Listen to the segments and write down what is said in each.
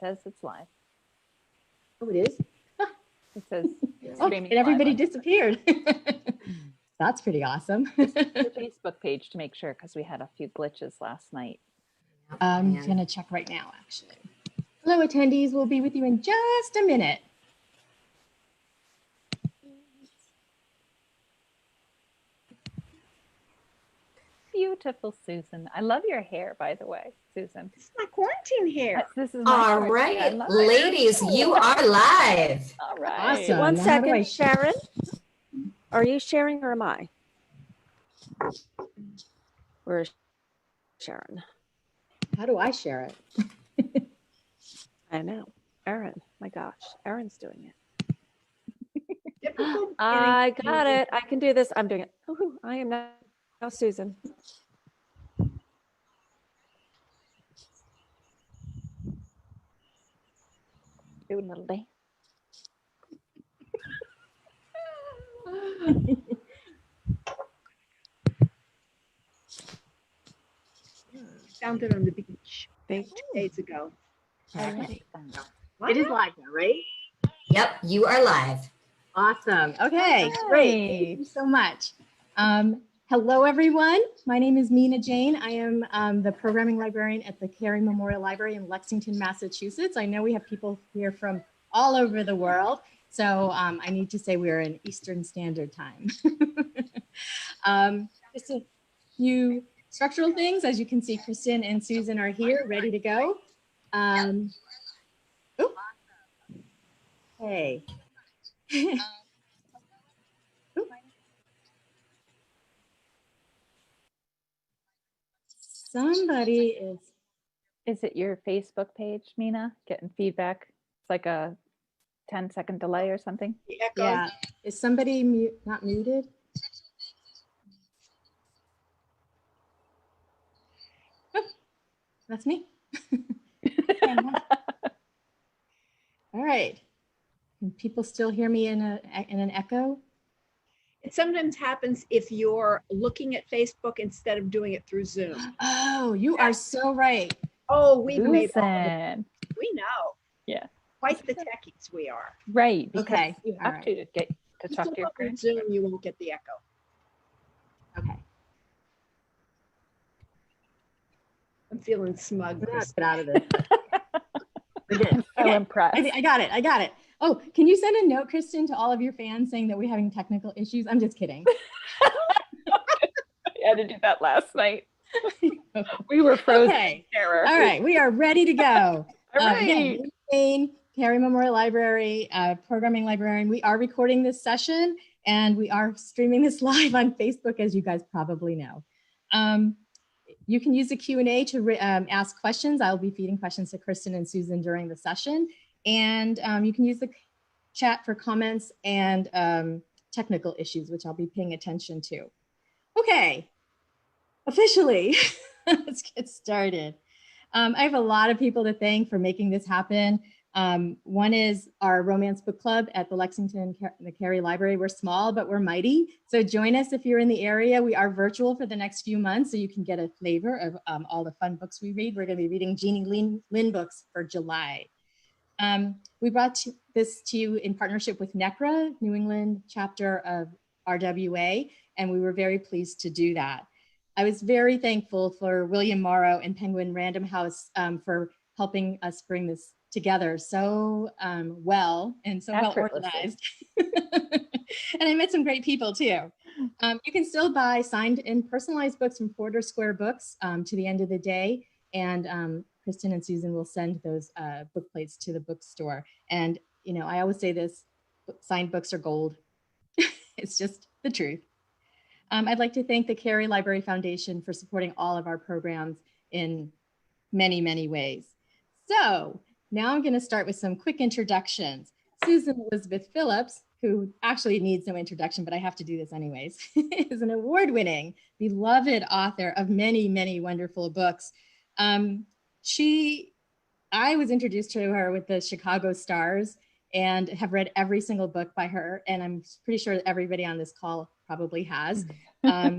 says it's live. Oh, it is? It says Oh, and everybody disappeared. That's pretty awesome. The Facebook page to make sure, because we had a few glitches last night. I'm going to check right now, actually. Hello, attendees. We'll be with you in just a minute. Beautiful, Susan. I love your hair, by the way, Susan. It's my quarantine hair. This is my All right, ladies, you are live. All right. Awesome. One Now, how do I- second, Sharon. Are you sharing or am I? Where is Sharon? How do I share it? I know. Erin, my gosh, Erin's doing it. Difficult I getting- got it. I can do this. I'm doing it. Ooh, I am now Susan. Do a little dance. Found it on the beach Thank 2 days ago. Okay. Wow. It is live now, right? Yep, you are live. Awesome. Okay, great. Thank you so much. Hello, everyone. My name is Mina Jane. I am the programming librarian at the Cary Memorial Library in Lexington, Massachusetts. I know we have people here from all over the world, so I need to say we're in Eastern Standard Time. Just a few structural things. As you can see, Kristen and Susan are here, ready to go. Hey. Somebody is. Is it your Facebook page, Mina? Getting feedback? It's like a 10-second delay or something. The echo. Yeah. Is somebody not muted? Oh, that's me. All right. Can people still hear me in an echo? It sometimes happens if you're looking at Facebook instead of doing it through Zoom. Oh, you are so right. Oh, we've made all the, Susan. we know. Yeah. Quite the techies we are. Right. Because Okay, you all have right. to get to talk to your Through friends. Zoom, you won't get the echo. Okay. I'm feeling smug. Let's get out of this. We're good. So Okay. impressed. I got it. I got it. Oh, can you send a note, Kristen, to all of your fans saying that we're having technical issues? I'm just kidding. I had to do that last night. We were frozen Okay. in terror. All right, we are ready to go. All right. Again, Jane, Cary Memorial Library, programming librarian. We are recording this session and we are streaming this live on Facebook, as you guys probably know. You can use the Q&A to ask questions. I'll be feeding questions to Kristen and Susan during the session. And you can use the chat for comments and technical issues, which I'll be paying attention to. Okay, officially, let's get started. I have a lot of people to thank for making this happen. One is our romance book club at the Lexington, the Cary Library. We're small, but we're mighty. So join us if you're in the area. We are virtual for the next few months, so you can get a flavor of all the fun books we read. We're going to be reading Jeannie Lynn books for July. We brought this to you in partnership with NECRA, New England chapter of RWA, and we were very pleased to do that. I was very thankful for William Morrow and Penguin Random House for helping us bring this together so well and so well organized. And I met some great people too. You can still buy signed and personalized books from Porter Square Books to the end of the day. And Kristen and Susan will send those book plates to the bookstore. And, you know, I always say this, signed books are gold. It's just the truth. I'd like to thank the Cary Library Foundation for supporting all of our programs in many, many ways. So now I'm going to start with some quick introductions. Susan Elizabeth Phillips, who actually needs no introduction, but I have to do this anyways, is an award-winning, beloved author of many, many wonderful books. I was introduced to her with the Chicago Stars and have read every single book by her. And I'm pretty sure that everybody on this call probably has. Because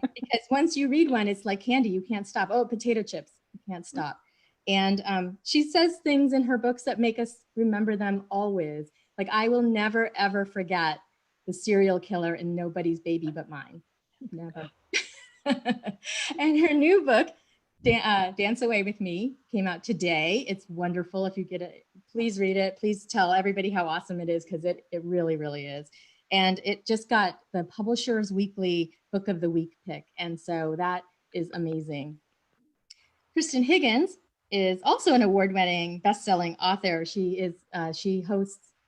once you read one, it's like candy, you can't stop. Oh, potato chips, you can't stop. And she says things in her books that make us remember them always. Like, I will never, ever forget the serial killer in Nobody's Baby But Mine. Never. And her new book, Dance Away With Me, came out today. It's wonderful. If you get it, please read it. Please tell everybody how awesome it is, because it really, really is. And it just got the Publishers Weekly Book of the Week pick. And so that is amazing. Kristen Higgins is also an award-winning best-selling author. She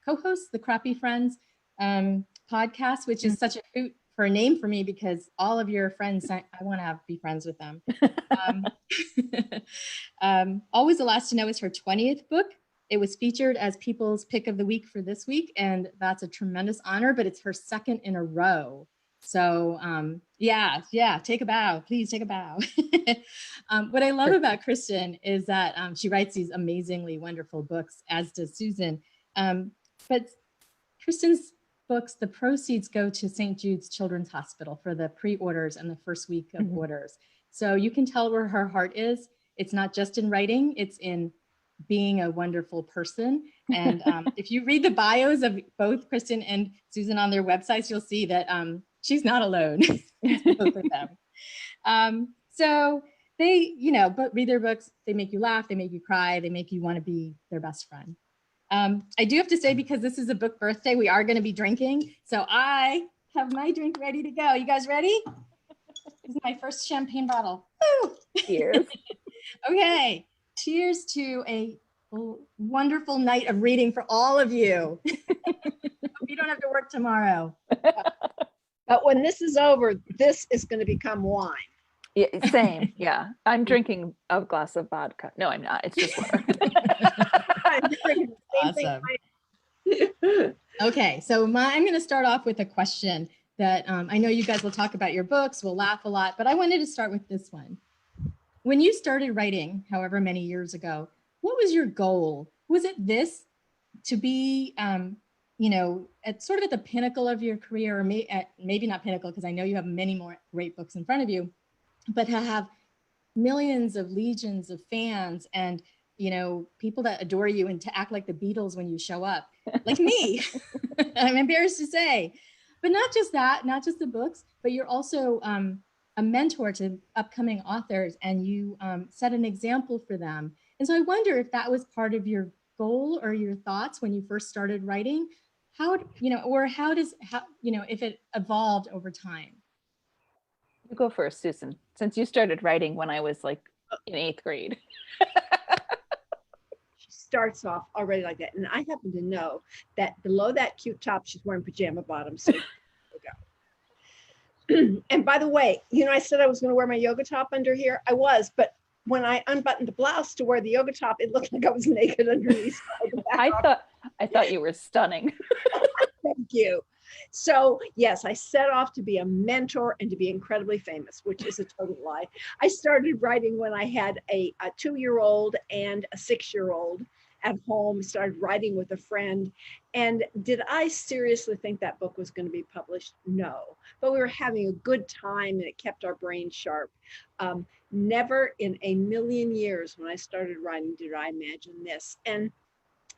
co-hosts the Crappy Friends podcast, which is such a hoot for a name for me, because all of your friends, I want to be friends with them. Always the Last to Know is her 20th book. It was featured as People's Pick of the Week for this week, and that's a tremendous honor, but it's her second in a row. So yeah, take a bow, please take a bow. What I love about Kristen is that she writes these amazingly wonderful books, as does Susan. But Kristen's books, the proceeds go to St. Jude's Children's Hospital for the pre-orders and the first week of orders. So you can tell where her heart is. It's not just in writing, it's in being a wonderful person. And if you read the bios of both Kristen and Susan on their websites, you'll see that she's not alone. Both of them. So they, but read their books. They make you laugh, they make you cry, they make you want to be their best friend. I do have to say, because this is a book birthday, we are going to be drinking. So I have my drink ready to go. You guys ready? This is my first champagne bottle. Woo! Cheers. Okay. Cheers to a wonderful night of reading for all of you. You don't have to work tomorrow. But when this is over, this is going to become wine. Yeah, same. Yeah. I'm drinking a glass of vodka. No, I'm not. It's just water. I'm drinking the same thing. Okay. So I'm going to start off with a question that I know you guys will talk about your books. We'll laugh a lot, but I wanted to start with this one. When you started writing, however many years ago, what was your goal? Was it this, to be, at sort of at the pinnacle of your career, or maybe not pinnacle, because I know you have many more great books in front of you, but to have millions of legions of fans and, people that adore you, and to act like the Beatles when you show up, like me, I'm embarrassed to say. But not just that, not just the books, but you're also a mentor to upcoming authors, and you set an example for them. And so I wonder if that was part of your goal or your thoughts when you first started writing, if it evolved over time. You go first, Susan, since you started writing when I was like in 8th grade. She starts off already like that. And I happen to know that below that cute top, she's wearing pajama bottoms. So and by the way, I said I was going to wear my yoga top under here. I was, but when I unbuttoned the blouse to wear the yoga top, it looked like I was naked underneath. I thought you were stunning. Thank you. So yes, I set off to be a mentor and to be incredibly famous, which is a total lie. I started writing when I had a 2-year-old and a 6-year-old at home, started writing with a friend. And did I seriously think that book was going to be published? No, but we were having a good time and it kept our brains sharp. Never in a million years when I started writing did I imagine this. And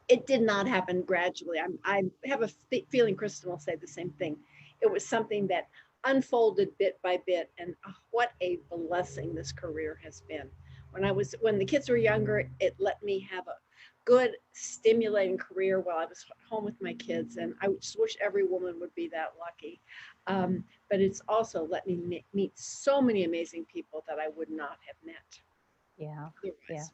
it did not happen gradually. I have a feeling Kristen will say the same thing. It was something that unfolded bit by bit, and what a blessing this career has been. When the kids were younger, it let me have a good, stimulating career while I was home with my kids, and I just wish every woman would be that lucky. But it's also let me meet so many amazing people that I would not have met. Yeah. Otherwise.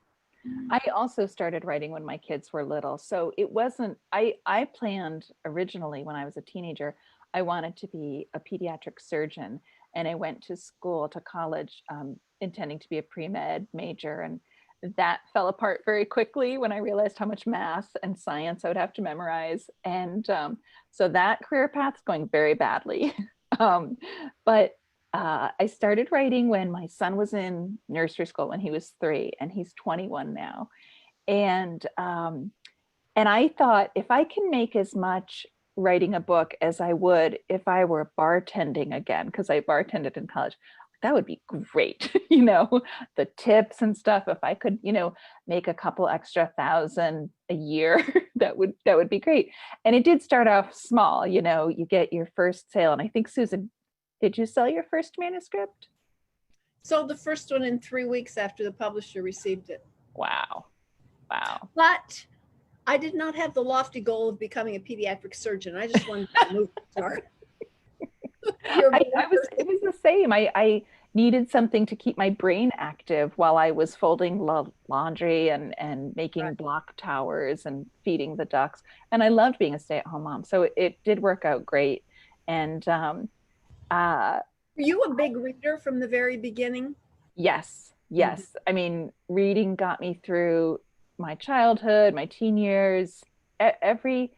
I also started writing when my kids were little. So it wasn't, I planned originally when I was a teenager, I wanted to be a pediatric surgeon. And I went to college intending to be a pre-med major. And that fell apart very quickly when I realized how much math and science I would have to memorize. And so that career path is going very badly. But I started writing when my son was in nursery school, when he was 3, and he's 21 now. And I thought, if I can make as much writing a book as I would if I were bartending again, because I bartended in college, that would be great. You know, the tips and stuff. If I could, you know, make a couple extra thousand a year, that would be great. And it did start off small, you know, you get your first sale. And I think, Susan, did you sell your first manuscript? Sold the first one in 3 weeks after the publisher received it. Wow. Wow. But I did not have the lofty goal of becoming a pediatric surgeon. I just wanted to move star. It was the same. I needed something to keep my brain active while I was folding laundry and making Right. block towers and feeding the ducks. And I loved being a stay-at-home mom. So it did work out great. And Were you a big reader from the very beginning? yes, yes. I mean, reading got me through my childhood, my teen years. Every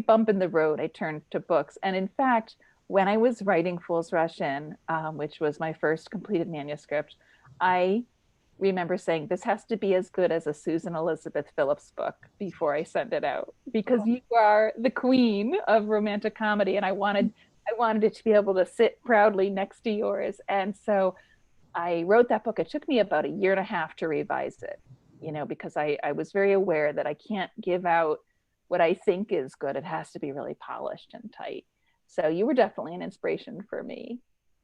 bump in the road, I turned to books. And in fact, when I was writing Fool's Rush In, which was my first completed manuscript, I remember saying, this has to be as good as a Susan Elizabeth Phillips book before I send it out, because you are the queen of romantic comedy. And I wanted it to be able to sit proudly next to yours. And so I wrote that book. It took me about a year and a half to revise it, you know, because I was very aware that I can't give out what I think is good. It has to be really polished and tight. So you were definitely an inspiration for me.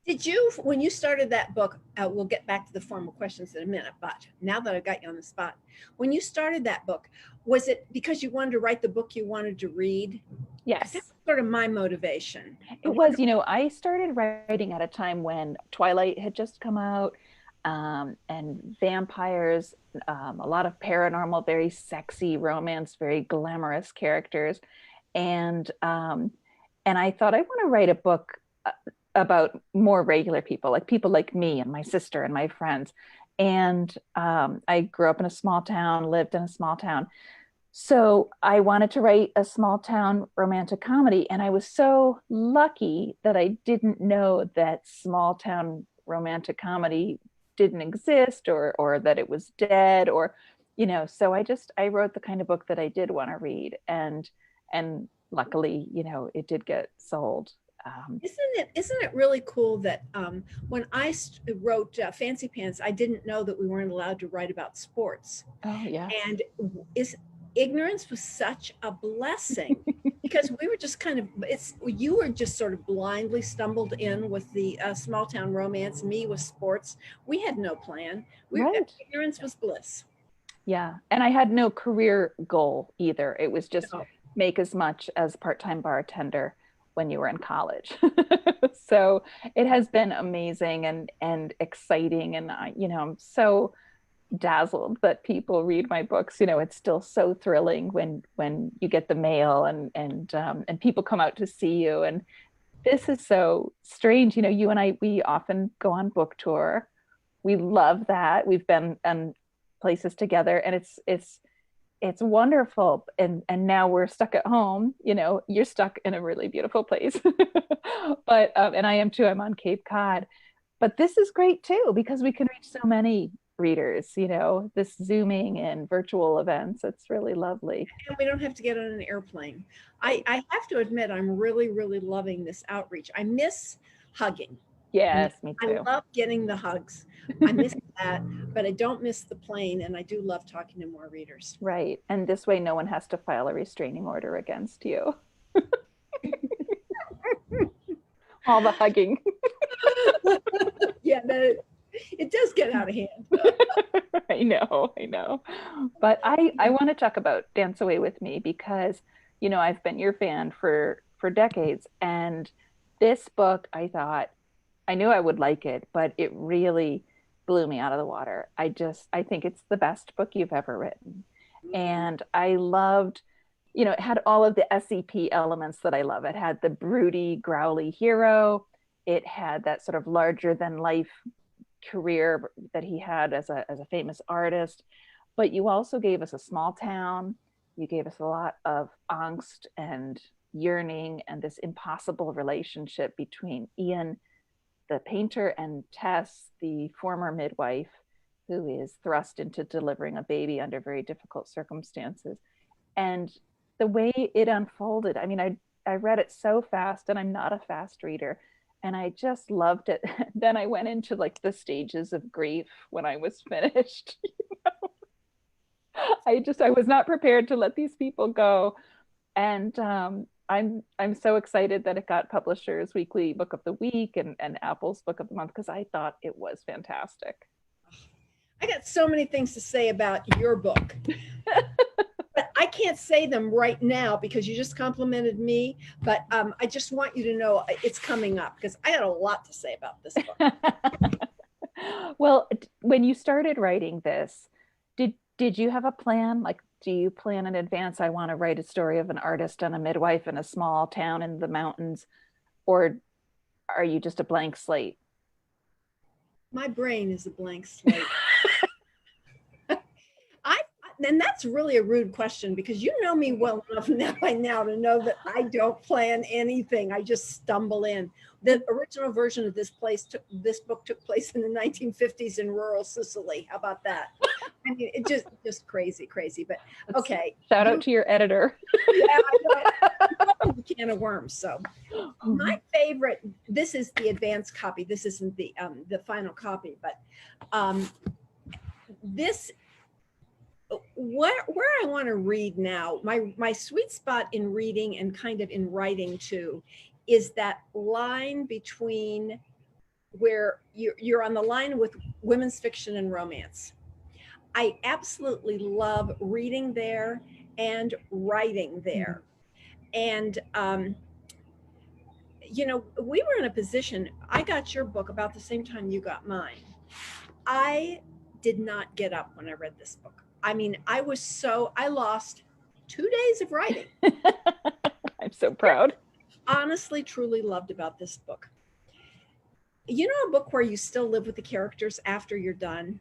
Did you, when you started that book, we'll get back to the formal questions in a minute, but now that I've got you on the spot, when you started that book, was it because you wanted to write the book you wanted to read? Yes. That's sort of my motivation. It was, you know, I started writing at a time when Twilight had just come out, and vampires, a lot of paranormal, very sexy romance, very glamorous characters. And I thought, I want to write a book about more regular people like me and my sister and my friends. And I grew up in a small town, lived in a small town. So I wanted to write a small town romantic comedy. And I was so lucky that I didn't know that small town romantic comedy didn't exist, or that it was dead, or, you know, so I wrote the kind of book that I did want to read. And luckily, you know, it did get sold. Isn't it really cool that when I wrote Fancy Pants, I didn't know that we weren't allowed to write about sports. Oh yeah. And ignorance was such a blessing because we were just kind of, you were just sort of blindly stumbled in with the small town romance, me with sports. We had no plan. Right. Ignorance was bliss. Yeah. And I had no career goal either. It was just make as much as part-time bartender when you were in college. So it has been amazing and exciting. And you know, I'm so dazzled that people read my books. You know, it's still so thrilling when you get the mail and people come out to see you. And this is so strange. You know, you and I, we often go on book tour. We love that. We've been in places together, and it's wonderful. And now we're stuck at home. You know, you're stuck in a really beautiful place, but and I am too. I'm on Cape Cod, but this is great too, because we can reach so many readers, you know, this Zooming and virtual events. It's really lovely. And we don't have to get on an airplane. I have to admit, I'm really, really loving this outreach. I miss hugging. Yes, me too. I love getting the hugs. I miss that, but I don't miss the plane. And I do love talking to more readers. Right. And this way, no one has to file a restraining order against you. All the hugging. Yeah, it does get out of hand. I know. But I want to talk about Dance Away with Me because, you know, I've been your fan for decades. And this book, I thought, I knew I would like it, but it really blew me out of the water. I think it's the best book you've ever written. And I loved, you know, it had all of the SCP elements that I love. It had the broody, growly hero. It had that sort of larger than life career that he had as a famous artist. But you also gave us a small town. You gave us a lot of angst and yearning and this impossible relationship between Ian, the painter, and Tess, the former midwife, who is thrust into delivering a baby under very difficult circumstances. And the way it unfolded, I mean, I read it so fast, and I'm not a fast reader. and I just loved it. Then I went into like the stages of grief when I was finished. I was not prepared to let these people go. And I'm so excited that it got Publishers Weekly Book of the Week and Apple's Book of the Month, because I thought it was fantastic. I got so many things to say about your book. But I can't say them right now because you just complimented me. But I just want you to know it's coming up, because I got a lot to say about this book. Well, when you started writing this, did you have a plan? Like, do you plan in advance? I want to write a story of an artist and a midwife in a small town in the mountains, or are you just a blank slate? My brain is a blank slate. And that's really a rude question, because you know me well enough by now to know that I don't plan anything. I just stumble in. The original version of this book took place in the 1950s in rural Sicily. How about that? I mean, it just crazy. But okay. Shout out to your editor. Yeah, I know. A can of worms. So my favorite, this is the advanced copy. This isn't the final copy, but this, where I want to read now, my sweet spot in reading and kind of in writing too, is that line between where you're on the line with women's fiction and romance. I absolutely love reading there and writing there. And you know, we were in a position, I got your book about the same time you got mine. I did not get up when I read this book. I mean, I lost 2 days of writing. I'm so proud. Honestly, truly loved about this book. You know, a book where you still live with the characters after you're done?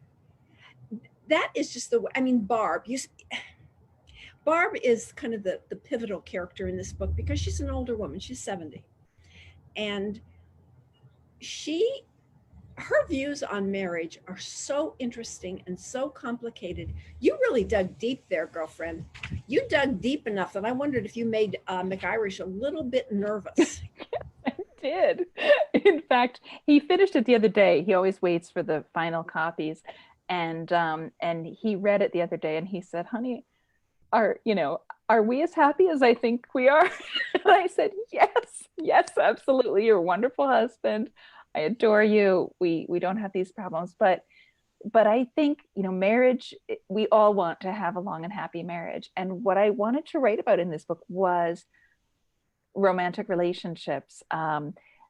That is just the way, I mean, Barb is kind of the pivotal character in this book, because she's an older woman, she's 70. And her views on marriage are so interesting and so complicated. You really dug deep there, girlfriend. You dug deep enough that I wondered if you made McIrish a little bit nervous. I did. In fact, he finished it the other day. He always waits for the final copies. And he read it the other day and he said, honey, are we as happy as I think we are? And I said, yes, absolutely. You're a wonderful husband. I adore you. We don't have these problems, but I think, marriage, we all want to have a long and happy marriage. And what I wanted to write about in this book was romantic relationships.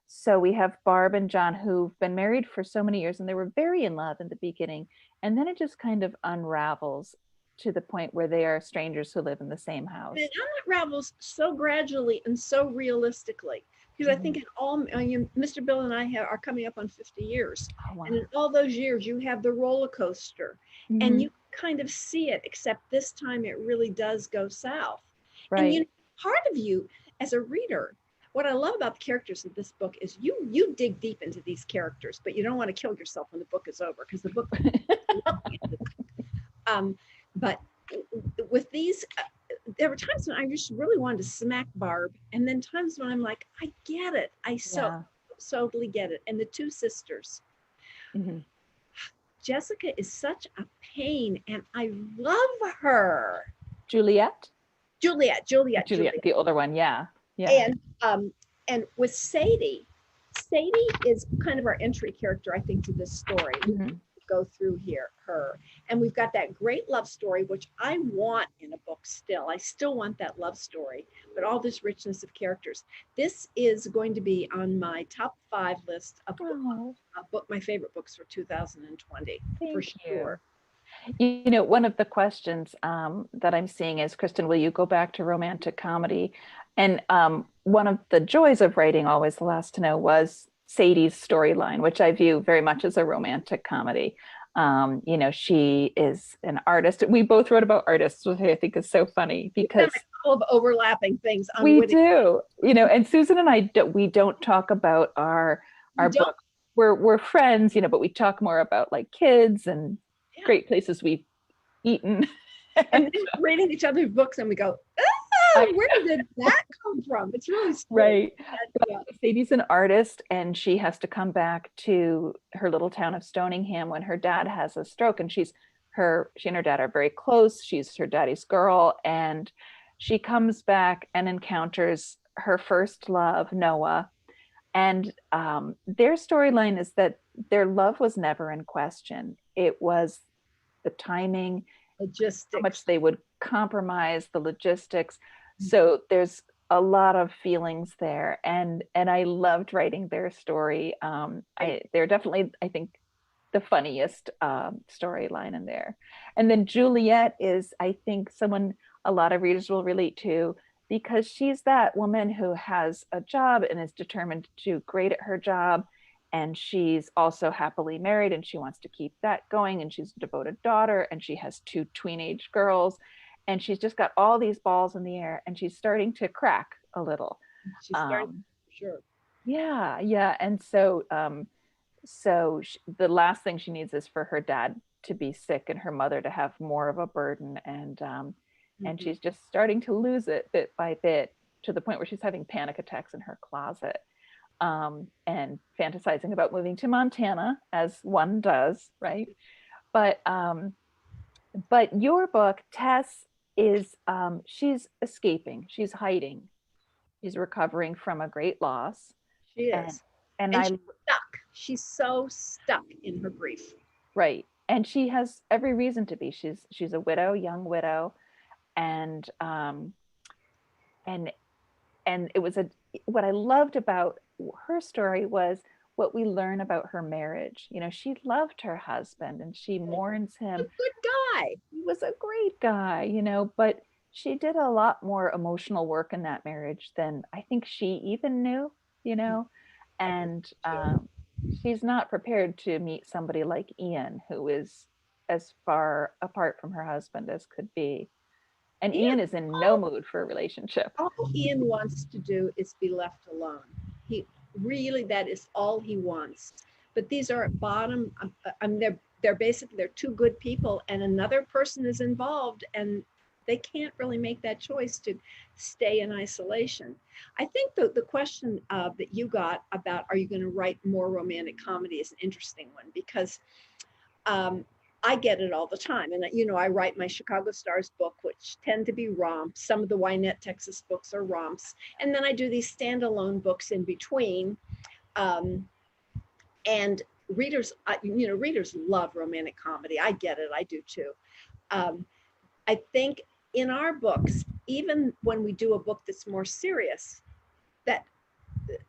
So we have Barb and John, who've been married for so many years, and they were very in love in the beginning. And then it just kind of unravels to the point where they are strangers who live in the same house. It unravels so gradually and so realistically. Because I think in all, Mr. Bill and I are coming up on 50 years. Oh, wow. And in all those years, you have the roller coaster. And you kind of see it, except this time it really does go south. Right. And part of you, as a reader, what I love about the characters of this book is you dig deep into these characters, but you don't want to kill yourself when the book is over, because the book but with these, there were times when I just really wanted to smack Barb, and then times when I'm like, I get it. I so totally get it. And the two sisters. Jessica is such a pain, and I love her. Juliet, the older one. Yeah. And with Sadie is kind of our entry character, I think, to this story. Go through her, and we've got that great love story, which I want in a book still. I still want that love story, but all this richness of characters. This is going to be on my top 5 list of my favorite books for 2020. For sure. One of the questions that I'm seeing is, Kristen, will you go back to romantic comedy? And one of the joys of writing Always the Last to Know was Sadie's storyline, which I view very much as a romantic comedy. She is an artist. We both wrote about artists, which I think is so funny, because all of overlapping things. We do, and Susan and I we don't talk about our book. We're friends, but we talk more about like kids and great places we've eaten. And then reading each other's books, and we go, Where did that come from? It's really strange. Right. Yeah. Sadie's an artist, and she has to come back to her little town of Stoningham when her dad has a stroke, and she and her dad are very close. She's her daddy's girl, and she comes back and encounters her first love, Noah. And their storyline is that their love was never in question. It was the timing, how Logistics. much they would compromise, the logistics. So there's a lot of feelings there, and I loved writing their story. They're definitely, I think, the funniest storyline in there. And then Juliet is, I think, someone a lot of readers will relate to, because she's that woman who has a job and is determined to do great at her job. And she's also happily married, and she wants to keep that going. And she's a devoted daughter, and she has 2 teenage girls. And she's just got all these balls in the air, and she's starting to crack a little. She's starting, sure. Yeah. And so, the last thing she needs is for her dad to be sick and her mother to have more of a burden. And she's just starting to lose it bit by bit, to the point where she's having panic attacks in her closet, and fantasizing about moving to Montana, as one does, right? But your book, Tess, is she's escaping, she's hiding, she's recovering from a great loss. She is. And she's stuck. She's so stuck in her grief. Right. And she has every reason to be. She's a widow, young widow. And it was what I loved about her story was what we learn about her marriage. You know, she loved her husband and she mourns him. He's a good guy. He was a great guy, you know, but she did a lot more emotional work in that marriage than I think she even knew, you know. And she's not prepared to meet somebody like Ian, who is as far apart from her husband as could be. And Ian is in no mood for a relationship. All Ian wants to do is be left alone. He really, that is all he wants. But these are at bottom. They're basically, they're 2 good people, and another person is involved, and they can't really make that choice to stay in isolation. I think the question that you got about, are you going to write more romantic comedy, is an interesting one, because I get it all the time. And, you know, I write my Chicago Stars book, which tend to be romps. Some of the Wynette, Texas books are romps. And then I do these standalone books in between. And readers, readers love romantic comedy. I get it. I do too. I think in our books, even when we do a book that's more serious, that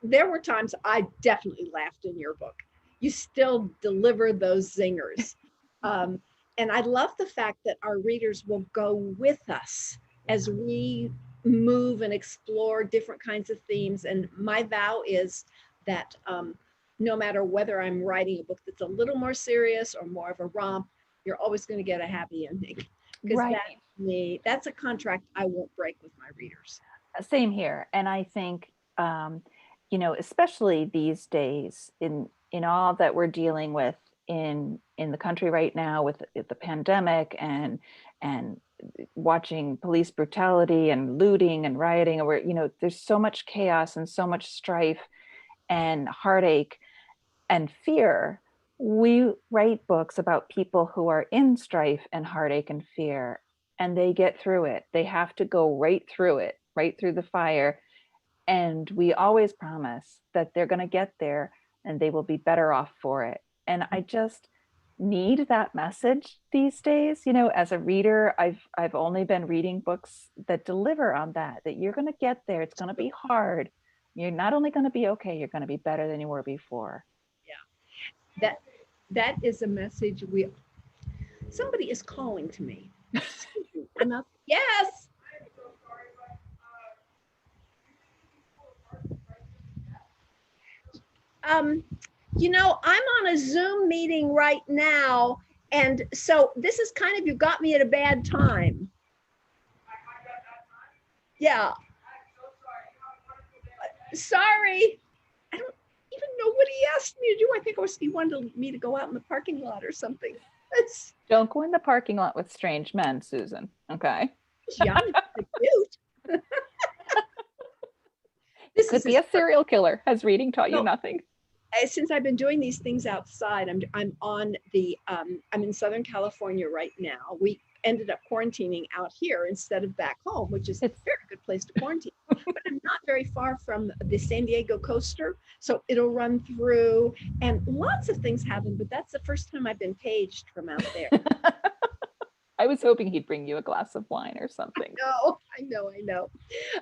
there were times I definitely laughed in your book. You still deliver those zingers. And I love the fact that our readers will go with us as we move and explore different kinds of themes. And my vow is that no matter whether I'm writing a book that's a little more serious or more of a romp, you're always going to get a happy ending. Because that's a contract I won't break with my readers. Same here. And I think, especially these days in all that we're dealing with in the country right now with the pandemic and watching police brutality and looting and rioting, where, there's so much chaos and so much strife and heartache and fear. We write books about people who are in strife and heartache and fear, and they get through it. They have to go right through it, right through the fire. And we always promise that they're going to get there and they will be better off for it. And I just need that message these days. As a reader, I've only been reading books that deliver on that you're going to get there. It's going to be hard. You're not only going to be okay, you're going to be better than you were before. Yeah. That is a message somebody is calling to me. Yes. I'm on a Zoom meeting right now. And so this is kind of, you got me at a bad time. Yeah. Sorry. I don't even know what he asked me to do. I think he wanted me to go out in the parking lot or something. Don't go in the parking lot with strange men, Susan. Okay. Yeah, cute. This Could is be a serial killer. Has reading taught you No. nothing? Since I've been doing these things outside, I'm on the I'm in Southern California right now. We ended up quarantining out here instead of back home, which is a It's very good place to quarantine. But I'm not very far from the San Diego coaster, so it'll run through, and lots of things happen. But that's the first time I've been paged from out there. I was hoping he'd bring you a glass of wine or something. No, I know.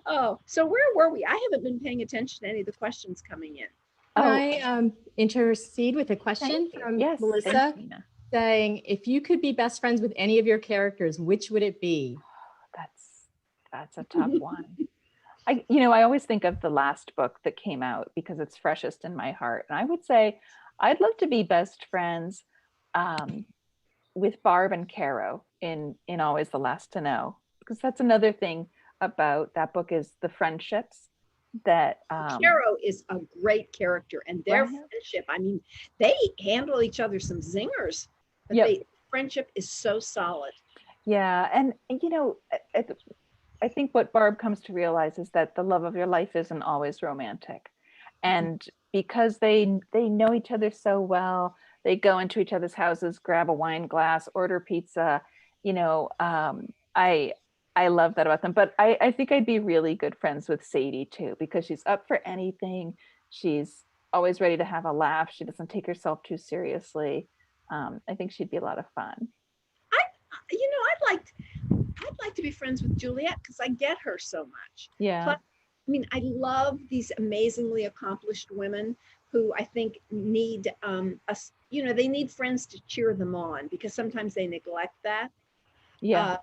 Oh, so where were we? I haven't been paying attention to any of the questions coming in. Can Oh, I intercede with a question thank you. from Yes, Melissa thanks, Nina. saying, if you could be best friends with any of your characters, which would it be? That's a tough one. I always think of the last book that came out because it's freshest in my heart. And I would say I'd love to be best friends with Barb and Caro in Always the Last to Know, because that's another thing about that book is the friendships that Caro is a great character, and their Right. friendship, I mean, they handle each other some zingers, but Yep. friendship is so solid. Yeah, and I think what Barb comes to realize is that the love of your life isn't always romantic. And because they know each other so well, they go into each other's houses, grab a wine glass, order pizza, I love that about them. But I think I'd be really good friends with Sadie too, because she's up for anything. She's always ready to have a laugh. She doesn't take herself too seriously. I think she'd be a lot of fun. I'd like to be friends with Juliet because I get her so much. Yeah. Plus, I mean, I love these amazingly accomplished women who I think need us. They need friends to cheer them on because sometimes they neglect that. Yeah.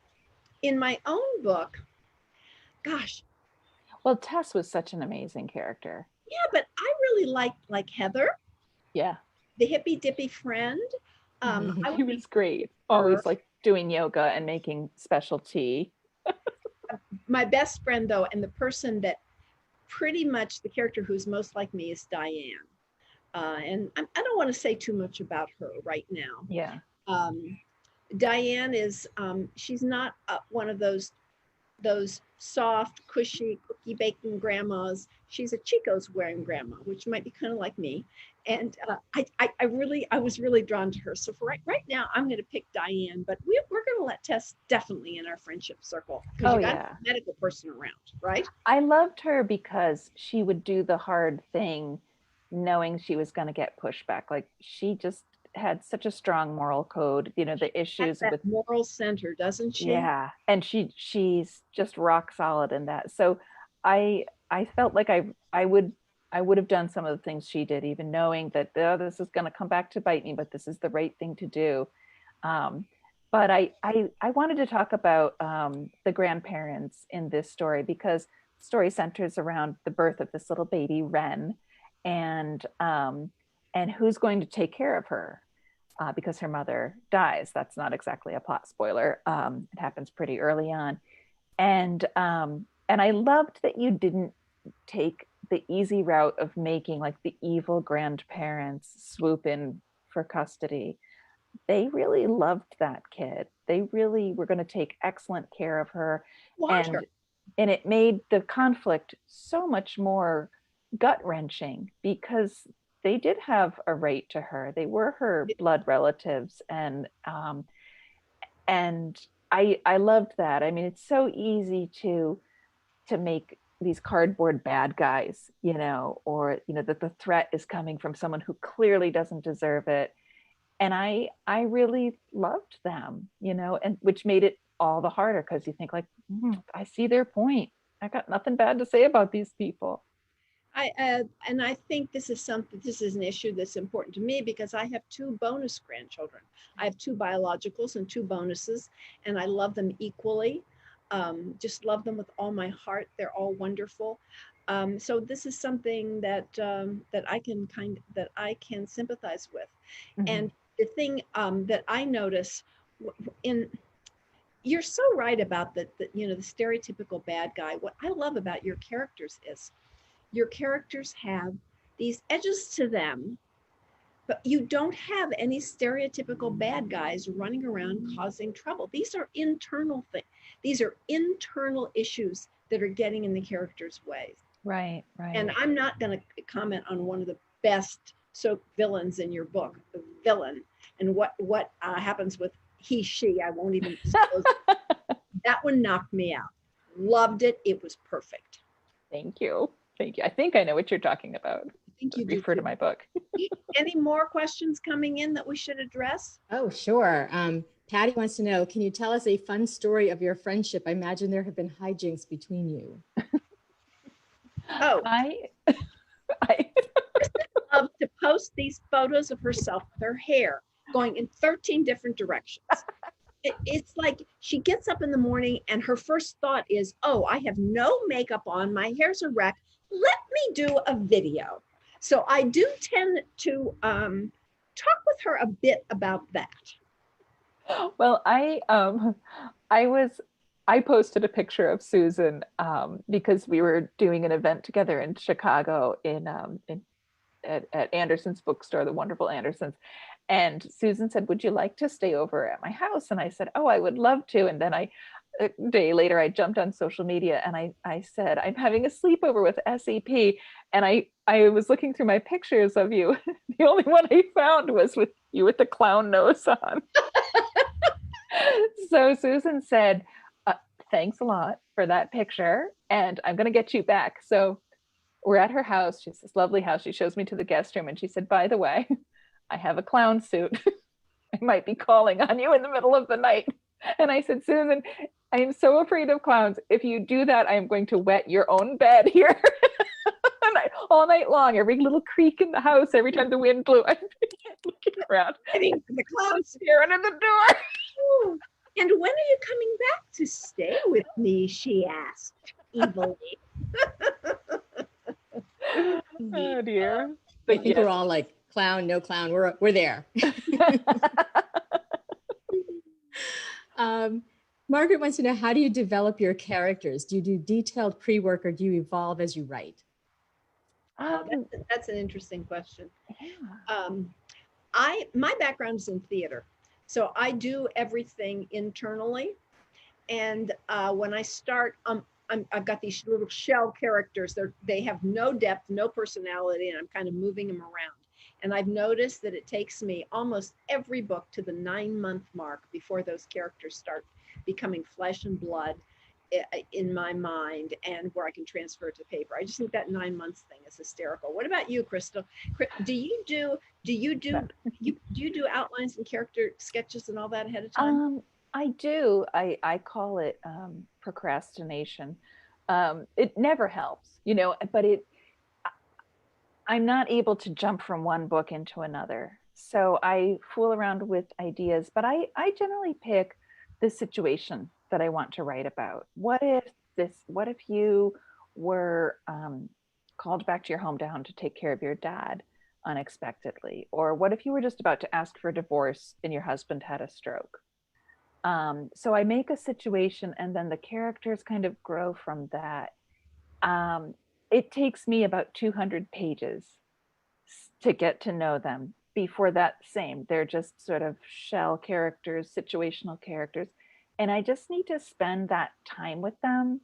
In my own book, gosh, Well, Tess was such an amazing character. yeah, but I really like Heather, Yeah. the hippy dippy friend. I He would be was great. her. Always like doing yoga and making special tea. My best friend though, and the person that pretty much the character who's most like me is Diane. And I don't want to say too much about her right now. Yeah. Diane is, she's not one of those soft, cushy, cookie baking grandmas. She's a Chico's wearing grandma, which might be kind of like me. And I was really drawn to her. So for right now, I'm going to pick Diane, but we're going to let Tess definitely in our friendship circle because Oh, you got yeah. a medical person around, right? I loved her because she would do the hard thing knowing she was going to get pushback. Like she just had such a strong moral code, the issues That with moral center, doesn't she? Yeah, and she's just rock solid in that. So I felt like I would have done some of the things she did, even knowing that this is going to come back to bite me, but this is the right thing to do. But I wanted to talk about the grandparents in this story because the story centers around the birth of this little baby Wren, and who's going to take care of her. Because her mother dies. That's not exactly a plot spoiler. It happens pretty early on. And I loved that you didn't take the easy route of making like the evil grandparents swoop in for custody. They really loved that kid. They really were going to take excellent care of her. And it made the conflict so much more gut-wrenching because they did have a right to her. They were her blood relatives, and I loved that. I mean, it's so easy to make these cardboard bad guys, or that the threat is coming from someone who clearly doesn't deserve it. And I really loved them, and which made it all the harder because you think like, I see their point. I got nothing bad to say about these people. And I think this is an issue that's important to me because I have 2 bonus grandchildren. I have 2 biologicals and 2 bonuses, and I love them equally. Just love them with all my heart. They're all wonderful. So this is something that I can sympathize with. Mm-hmm. And the thing that I notice you're so right about the stereotypical bad guy. What I love about your characters is your characters have these edges to them, but you don't have any stereotypical bad guys running around causing trouble. These are internal things. These are internal issues that are getting in the characters' ways. Right, right. And I'm not going to comment on one of the best villains in your book, the villain, and what happens with he, she. I won't even disclose. That one knocked me out. Loved it. It was perfect. Thank you. Thank you. I think I know what you're talking about. I think you do Refer to too. my book. Any more questions coming in that we should address? Oh, sure. Patty wants to know, can you tell us a fun story of your friendship? I imagine there have been hijinks between you. Oh, I love to post these photos of herself with her hair going in 13 different directions. It's like she gets up in the morning and her first thought is, oh, I have no makeup on. My hair's a wreck. Let me do a video. So I do tend to talk with her a bit about that. well, I posted a picture of Susan because we were doing an event together in Chicago at Anderson's bookstore, the wonderful Anderson's. And Susan said, would you like to stay over at my house? And I said, oh, I would love to. And then a day later, I jumped on social media and I said, I'm having a sleepover with SEP. And I was looking through my pictures of you. The only one I found was with you with the clown nose on. So Susan said, thanks a lot for that picture. And I'm going to get you back. So we're at her house. She has this lovely house. She shows me to the guest room and she said, by the way, I have a clown suit. I might be calling on you in the middle of the night. And I said, Susan, I am so afraid of clowns. If you do that, I am going to wet your own bed here. All night long, every little creak in the house, every time the wind blew, I'd be looking around. The clown staring at the door. Ooh. And when are you coming back to stay with me? She asked evilly. Oh dear. I think we're all like, clown, no clown. We're there. Margaret wants to know, how do you develop your characters? Do you do detailed pre-work or do you evolve as you write? That's an interesting question. Yeah. My background is in theater, so I do everything internally. And when I start, I've got these little shell characters. They have no depth, no personality, and I'm kind of moving them around. And I've noticed that it takes me almost every book to the 9-month mark before those characters start becoming flesh and blood in my mind, and where I can transfer it to paper. I just think that 9 months thing is hysterical. What about you, Crystal? Do you do outlines and character sketches and all that ahead of time? I do. I call it procrastination. It never helps, but I'm not able to jump from one book into another. So I fool around with ideas, but I generally pick the situation that I want to write about. What if you were called back to your hometown to take care of your dad unexpectedly? Or what if you were just about to ask for a divorce and your husband had a stroke? So I make a situation and then the characters kind of grow from that. It takes me about 200 pages to get to know them. Before that, same. They're just sort of shell characters, situational characters. And I just need to spend that time with them,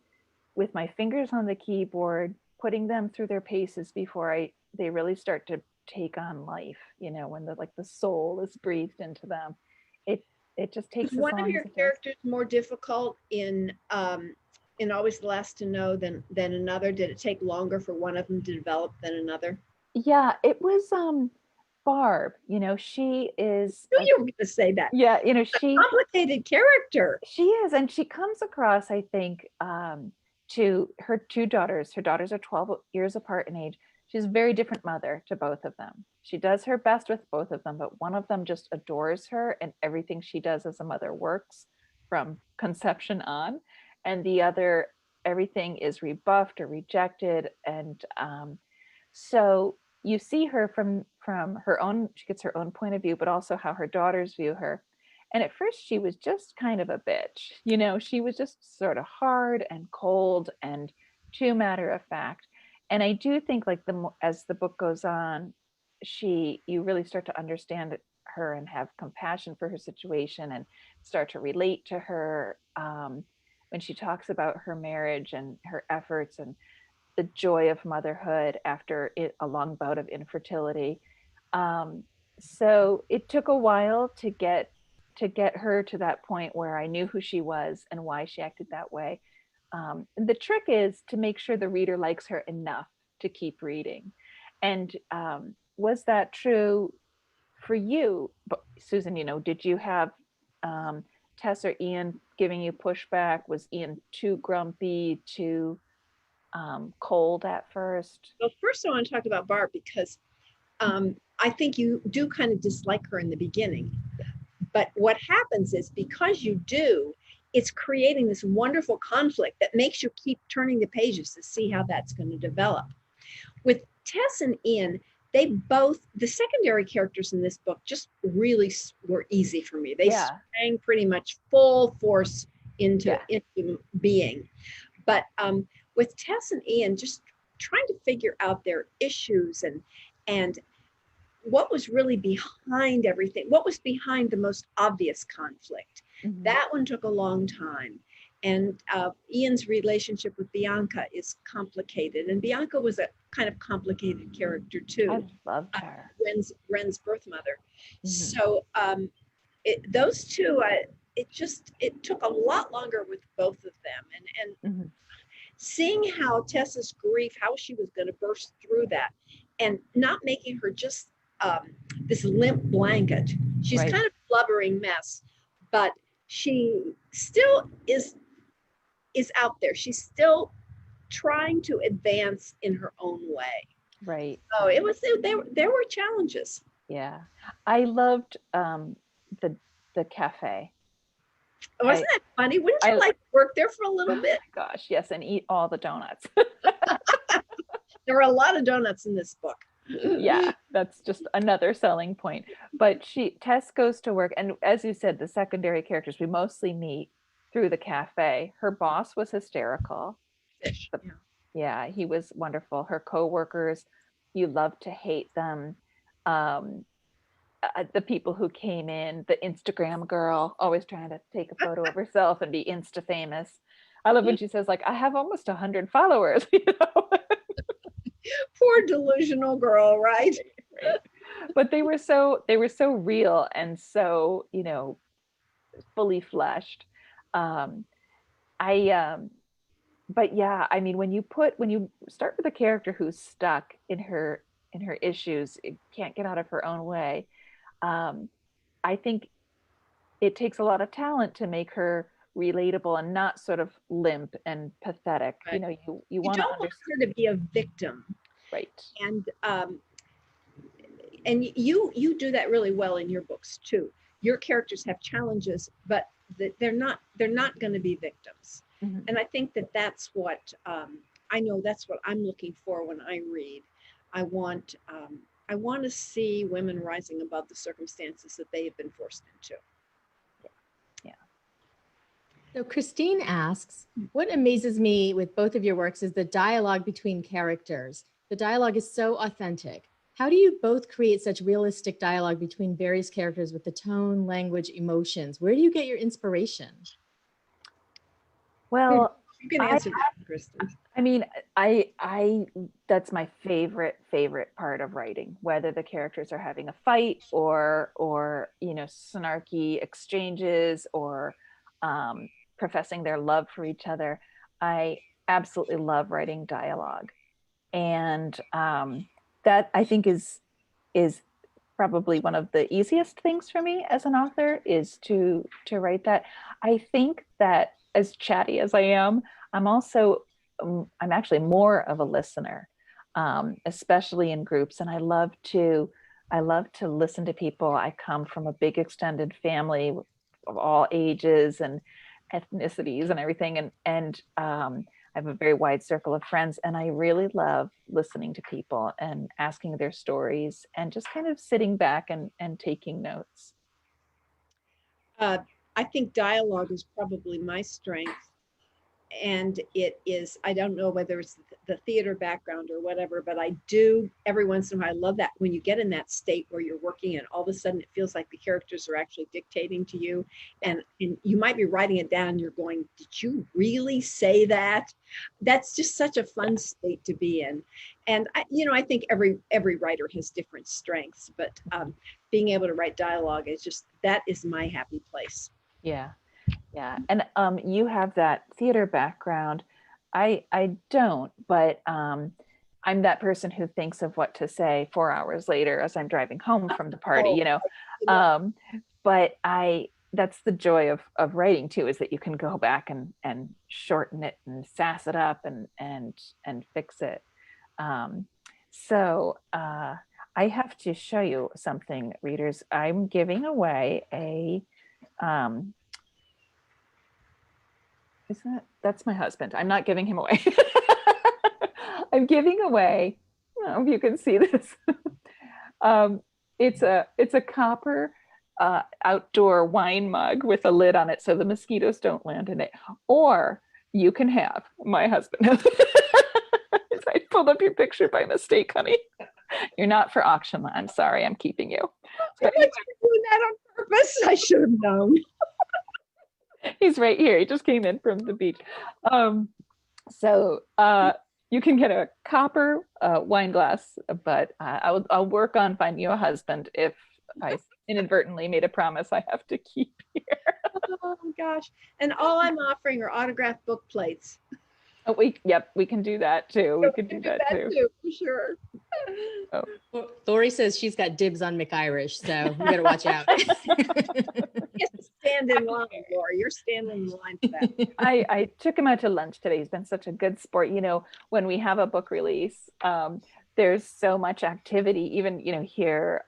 with my fingers on the keyboard, putting them through their paces before they really start to take on life, when the soul is breathed into them. It just takes one of your characters more difficult in Always the Last to Know than another? Did it take longer for one of them to develop than another? Yeah, it was Barb. She is. I knew you were going to say that. Yeah, she's a complicated character. She is, and she comes across, I think, to her two daughters. Her daughters are 12 years apart in age. She's a very different mother to both of them. She does her best with both of them, but one of them just adores her, and everything she does as a mother works from conception on. And the other, everything is rebuffed or rejected. And so you see her from her own, she gets her own point of view, but also how her daughters view her. And at first she was just kind of a bitch. She was just sort of hard and cold and too matter of fact. And I do think as the book goes on, you really start to understand her and have compassion for her situation and start to relate to her when she talks about her marriage and her efforts. And the joy of motherhood after a long bout of infertility. So it took a while to get her to that point where I knew who she was and why she acted that way. And the trick is to make sure the reader likes her enough to keep reading. And was that true for you, Susan? Did you have Tess or Ian giving you pushback? Was Ian too grumpy, too cold at first? Well, first I want to talk about Barb because I think you do kind of dislike her in the beginning. But what happens is because you do, it's creating this wonderful conflict that makes you keep turning the pages to see how that's going to develop. With Tess and Ian, the secondary characters in this book just really were easy for me. They sprang pretty much full force into being. But with Tess and Ian, just trying to figure out their issues and what was really behind everything, what was behind the most obvious conflict. Mm-hmm. That one took a long time. And Ian's relationship with Bianca is complicated. And Bianca was a kind of complicated character too. I loved her. Ren's birth mother. Mm-hmm. So those two, it took a lot longer with both of them. And mm-hmm. seeing how Tessa's grief, how she was going to burst through that and not making her just this limp blanket. She's kind of a blubbering mess, but she still is out there. She's still trying to advance in her own way. Right. So there were challenges. Yeah. I loved the cafe. Wasn't that funny? Wouldn't you like to work there for a little bit? Oh my gosh, yes, and eat all the donuts. There were a lot of donuts in this book. Yeah, that's just another selling point. But Tess goes to work, and as you said, the secondary characters we mostly meet through the cafe. Her boss was hysterical. Fish. Yeah, he was wonderful. Her coworkers, you love to hate them. The people who came in, the Instagram girl, always trying to take a photo of herself and be Insta famous. I love when she says, like, I have almost 100 followers. Poor delusional girl, right? But they were so real and so, fully fleshed. But yeah, I mean, when you start with a character who's stuck in her issues, it can't get out of her own way. I think it takes a lot of talent to make her relatable and not sort of limp and pathetic. Right. You want her to be a victim, right? And you do that really well in your books too. Your characters have challenges, but they're not going to be victims. Mm-hmm. And I think that's what I know. That's what I'm looking for when I read. I want to see women rising above the circumstances that they have been forced into. So Christine asks, what amazes me with both of your works is the dialogue between characters. The dialogue is so authentic. How do you both create such realistic dialogue between various characters with the tone, language, emotions? Where do you get your inspiration? Well, you can answer that, Kristen. I mean, I that's my favorite part of writing, whether the characters are having a fight or snarky exchanges or professing their love for each other. I absolutely love writing dialogue, and that I think is probably one of the easiest things for me as an author is to write that. I think that as chatty as I am, I'm actually more of a listener, especially in groups, and I love to listen to people. I come from a big extended family of all ages and ethnicities and everything, and I have a very wide circle of friends, and I really love listening to people and asking their stories and just kind of sitting back and taking notes. I think dialogue is probably my strength. and it is, I don't know whether it's the theater background or whatever, but I do every once in a while. I love that when you get in that state where you're working and all of a sudden it feels like the characters are actually dictating to you, and you might be writing it down. You're going, did you really say that? That's just such a fun state to be in. And I think every writer has different strengths, but being able to write dialogue is just, that is my happy place. Yeah. Yeah. And you have that theater background. I don't, but I'm that person who thinks of what to say 4 hours later as I'm driving home from the party, but that's the joy of writing too, is that you can go back and shorten it and sass it up and fix it. So I have to show you something, readers. I'm giving away a, that's my husband. I'm not giving him away. I'm giving away, I don't know if you can see this. It's a copper outdoor wine mug with a lid on it so the mosquitoes don't land in it. Or you can have my husband. I pulled up your picture by mistake, honey. You're not for auction. I'm sorry, I'm keeping you. But anyway, doing that on purpose. I should have known. He's right here. He just came in from the beach. So you can get a copper wine glass, but I'll work on finding you a husband if I inadvertently made a promise I have to keep here. Oh gosh. And all I'm offering are autographed book plates. Oh, we can do that too. We can do that too. For sure. Oh. Well, Lori says she's got dibs on McIrish, so you better watch out. Yes, stand in line, Lori. You're standing in line for that. I took him out to lunch today. He's been such a good sport. When we have a book release, there's so much activity, even, here,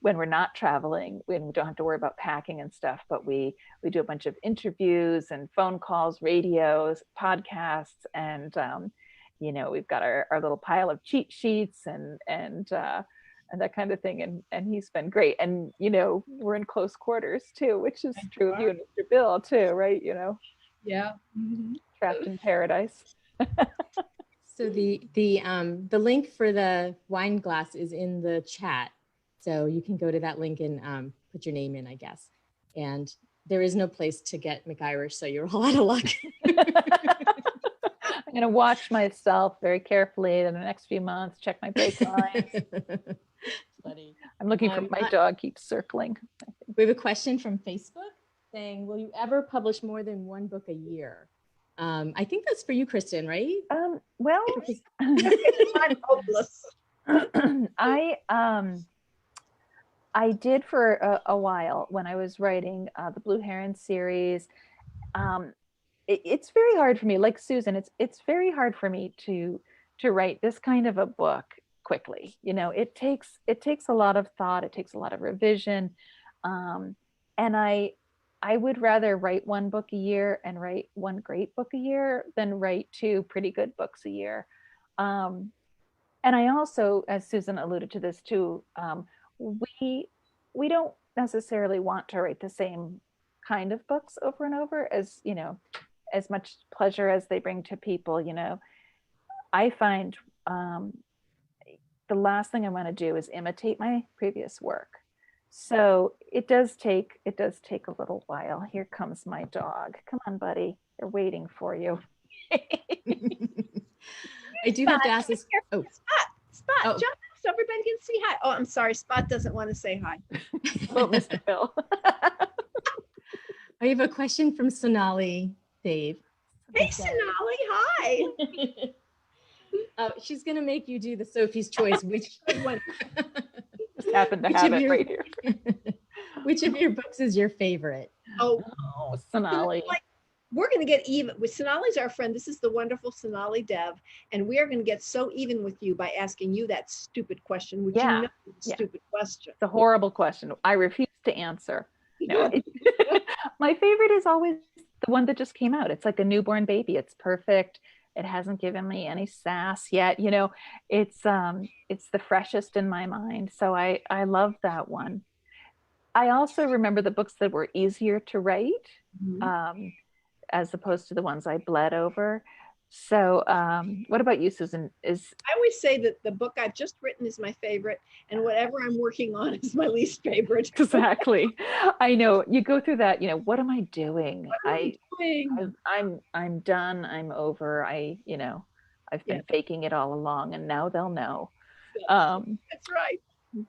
when we're not traveling, when we don't have to worry about packing and stuff, but we do a bunch of interviews and phone calls, radios, podcasts, and we've got our little pile of cheat sheets and that kind of thing. And he's been great. And we're in close quarters too, which is true of you and Mr. Bill too, right? Yeah. Mm-hmm. Trapped in paradise. So the link for the wine glass is in the chat. So you can go to that link and put your name in, I guess. And there is no place to get McIrish, so you're all out of luck. I'm going to watch myself very carefully in the next few months, check my brake lines. Funny. I'm looking for my dog keeps circling. We have a question from Facebook saying, will you ever publish more than one book a year? I think that's for you, Kristen, right? Well, I'm hopeless. I did for a while when I was writing the Blue Heron series. It's very hard for me, like Susan, it's very hard for me to write this kind of a book quickly. It takes a lot of thought, it takes a lot of revision. And I would rather write one book a year and write one great book a year than write two pretty good books a year. And I also, as Susan alluded to this too, we don't necessarily want to write the same kind of books over and over, as much pleasure as they bring to people. I find the last thing I want to do is imitate my previous work. So it does take a little while. Here comes my dog. Come on, buddy. They're waiting for you. I do have to ask this. Oh, Spot, jump up so everybody can see hi. Oh, I'm sorry. Spot doesn't want to say hi. Oh, Mr. Phil. I have a question from Sonali, Dave. Hey, Sonali. Hi. She's going to make you do the Sophie's Choice. Which one? Just happen to have it right here. Which of your books is your favorite? Oh, Sonali. We're going to get even with Sonali's our friend. This is the wonderful Sonali Dev. And we are going to get so even with you by asking you that stupid question, which stupid question. It's a horrible question. I refuse to answer. No, my favorite is always the one that just came out. It's like a newborn baby. It's perfect. It hasn't given me any sass yet. It's the freshest in my mind. So I love that one. I also remember the books that were easier to write. Mm-hmm. as opposed to the ones I bled over. So what about you, Susan? I always say that the book I've just written is my favorite, and whatever I'm working on is my least favorite. Exactly. I know you go through that, what am I doing? What am I doing? I'm done. I'm over. I've Yeah. been faking it all along and now they'll know. That's right.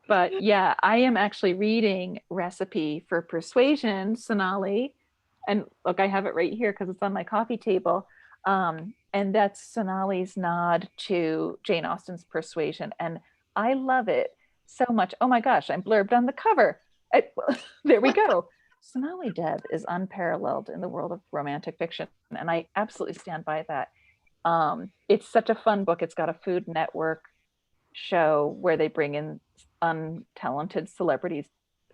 But yeah, I am actually reading Recipe for Persuasion, Sonali. And look, I have it right here because it's on my coffee table. And that's Sonali's nod to Jane Austen's Persuasion. And I love it so much. Oh my gosh, I'm blurbed on the cover. There we go. Sonali Deb is unparalleled in the world of romantic fiction. And I absolutely stand by that. It's such a fun book. It's got a Food Network show where they bring in untalented celebrities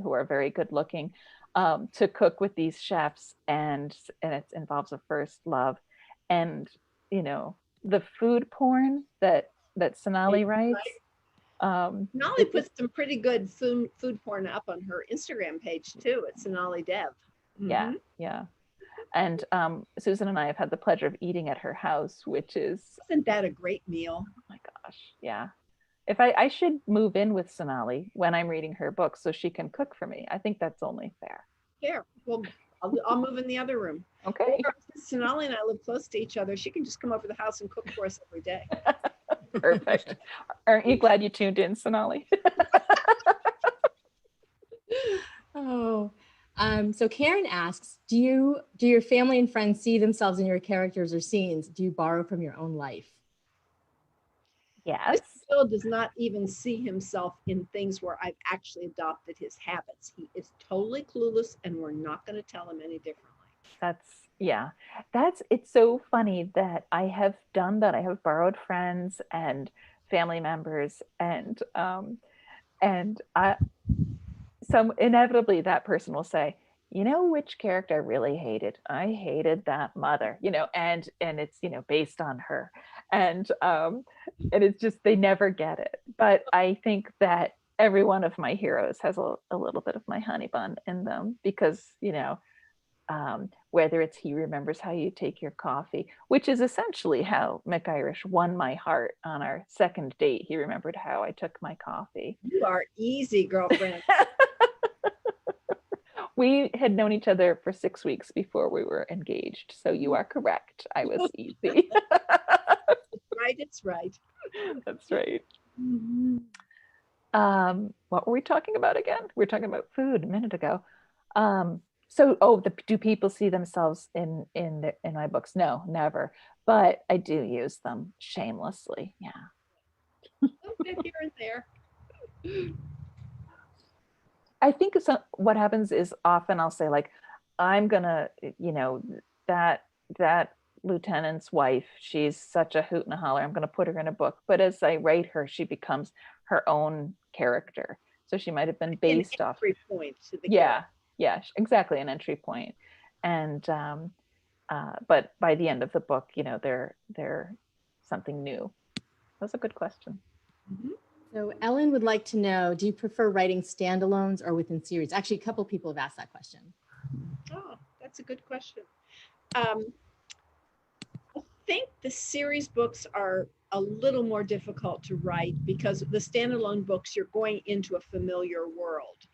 who are very good looking to cook with these chefs, and it involves a first love, and the food porn that Sonali writes. Sonali puts some pretty good food porn up on her Instagram page too. It's Sonali Dev. Yeah, yeah. And Susan and I have had the pleasure of eating at her house, which is, isn't that a great meal? Oh my gosh, yeah. If I should move in with Sonali when I'm reading her books so she can cook for me. I think that's only fair. Yeah, well, I'll move in the other room. Okay. Or Sonali and I live close to each other. She can just come over to the house and cook for us every day. Perfect. Aren't you glad you tuned in, Sonali? Oh, so Karen asks, do your family and friends see themselves in your characters or scenes? Do you borrow from your own life? Yes. Phil does not even see himself in things where I've actually adopted his habits. He is totally clueless, and we're not going to tell him any differently. It's so funny that I have done that. I have borrowed friends and family members, and so inevitably that person will say, which character I really hated? I hated that mother, and it's, based on her. And it's just, they never get it. But I think that every one of my heroes has a little bit of my honey bun in them because, whether it's he remembers how you take your coffee, which is essentially how McIrish won my heart on our second date. He remembered how I took my coffee. You are easy, girlfriend. We had known each other for 6 weeks before we were engaged. So you are correct. I was easy. It's right. That's right. Mm-hmm. What were we talking about again? We were talking about food a minute ago. Do people see themselves in my books? No, never. But I do use them shamelessly. Yeah. Here and there. I think what happens is often I'll say, like, I'm gonna, that lieutenant's wife, she's such a hoot and a holler, I'm gonna put her in a book. But as I write her, she becomes her own character. So she might have been based off. Entry point to the character. Yeah, exactly, an entry point. And but by the end of the book, they're something new. That's a good question. Mm-hmm. So Ellen would like to know, do you prefer writing standalones or within series? Actually, a couple people have asked that question. Oh, that's a good question. I think the series books are a little more difficult to write because the standalone books, you're going into a familiar world.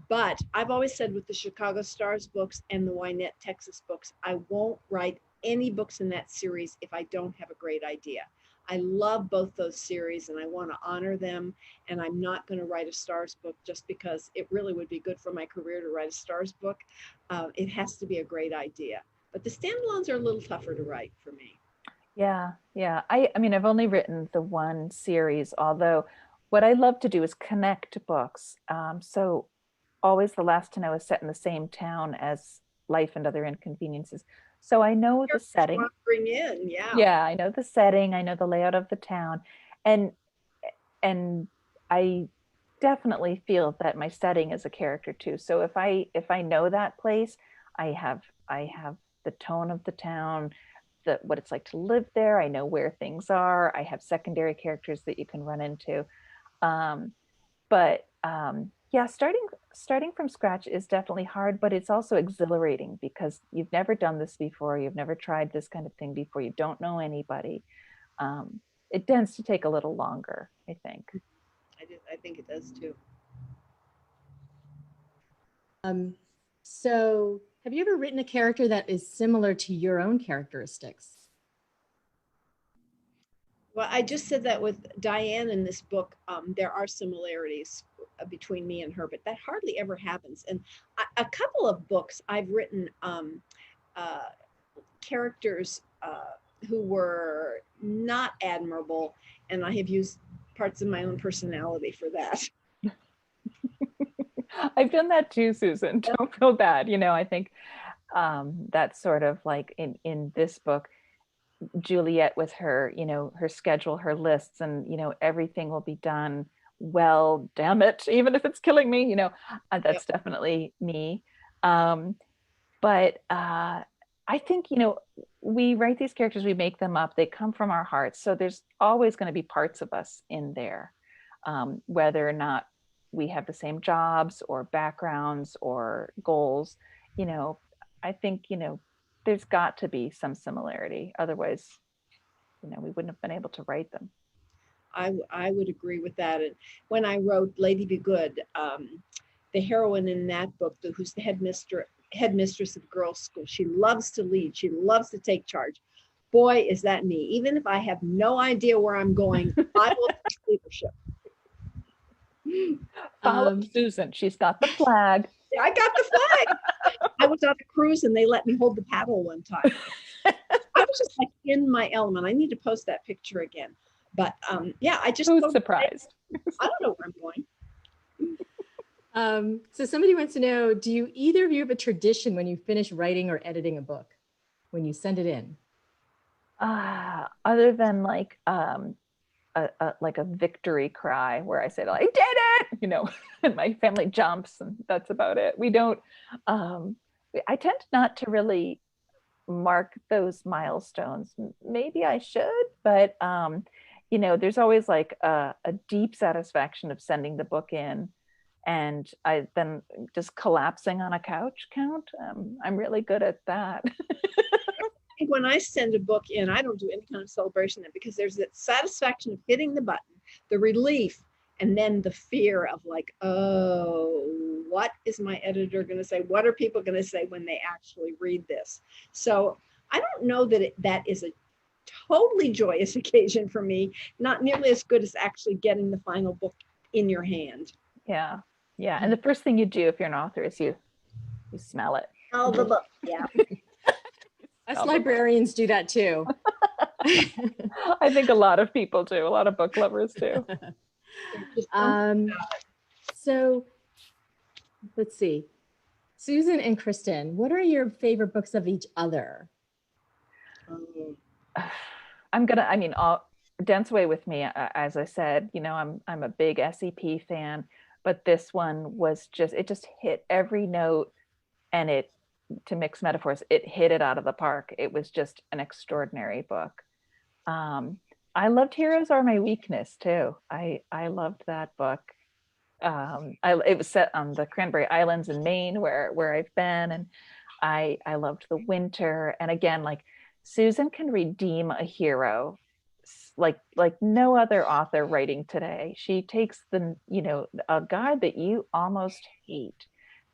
But I've always said with the Chicago Stars books and the Wynette, Texas books, I won't write any books in that series if I don't have a great idea. I love both those series and I want to honor them. And I'm not going to write a Stars book just because it really would be good for my career to write a Stars book. It has to be a great idea. But the standalones are a little tougher to write for me. Yeah. I mean, I've only written the one series, although what I love to do is connect books. So Always the Last to Know is set in the same town as Life and Other Inconveniences. So I know the setting. Bring in, yeah. Yeah, I know the setting. I know the layout of the town, and I definitely feel that my setting is a character too. So if I know that place, I have the tone of the town, what it's like to live there. I know where things are. I have secondary characters that you can run into. yeah, starting from scratch is definitely hard, but it's also exhilarating because you've never done this before. You've never tried this kind of thing before. You don't know anybody. It tends to take a little longer, I think. I think it does too. So have you ever written a character that is similar to your own characteristics? Well, I just said that with Diane in this book. There are similarities between me and her, but that hardly ever happens. And a couple of books I've written characters who were not admirable, and I have used parts of my own personality for that. I've done that too, Susan. Don't feel bad. I think that's sort of like in this book, Juliet with her, her schedule, her lists, and, everything will be done well, damn it, even if it's killing me, that's definitely me. But I think, we write these characters, we make them up, they come from our hearts. So there's always going to be parts of us in there, whether or not we have the same jobs or backgrounds or goals, I think, there's got to be some similarity. Otherwise, we wouldn't have been able to write them. I would agree with that. And when I wrote Lady Be Good, the heroine in that book, who's the headmistress of girls' school, she loves to lead. She loves to take charge. Boy, is that me. Even if I have no idea where I'm going, I will take leadership. Follow Susan. She's got the flag. I got the flag. I was on a cruise and they let me hold the paddle one time. I was just like in my element. I need to post that picture again. But yeah, I just was surprised. I don't know where I'm going. So somebody wants to know, do you either of you have a tradition when you finish writing or editing a book, when you send it in? Other than like a victory cry where I say, I did it, and my family jumps, and that's about it. We don't, I tend not to really mark those milestones. Maybe I should, but, there's always like a deep satisfaction of sending the book in and I then just collapsing on a couch count. I'm really good at that. When I send a book in, I don't do any kind of celebration then, because there's that satisfaction of hitting the button, the relief, and then the fear of like, oh, what is my editor going to say? What are people going to say when they actually read this? So I don't know that that is a totally joyous occasion for me, not nearly as good as actually getting the final book in your hand. Yeah. And the first thing you do if you're an author is you smell it. Oh, the book. Yeah. Us librarians do that too. I think a lot of people do. A lot of book lovers do. So let's see. Susan and Kristen, what are your favorite books of each other? Dance Away with Me, as I said, I'm a big SEP fan, but this one was it just hit every note, and to mix metaphors, it hit it out of the park. It was just an extraordinary book. I loved Heroes Are My Weakness too. I loved that book. It was set on the Cranberry Islands in Maine, where I've been, and I loved the winter. And again, like Susan can redeem a hero like no other author writing today. She takes a guy that you almost hate,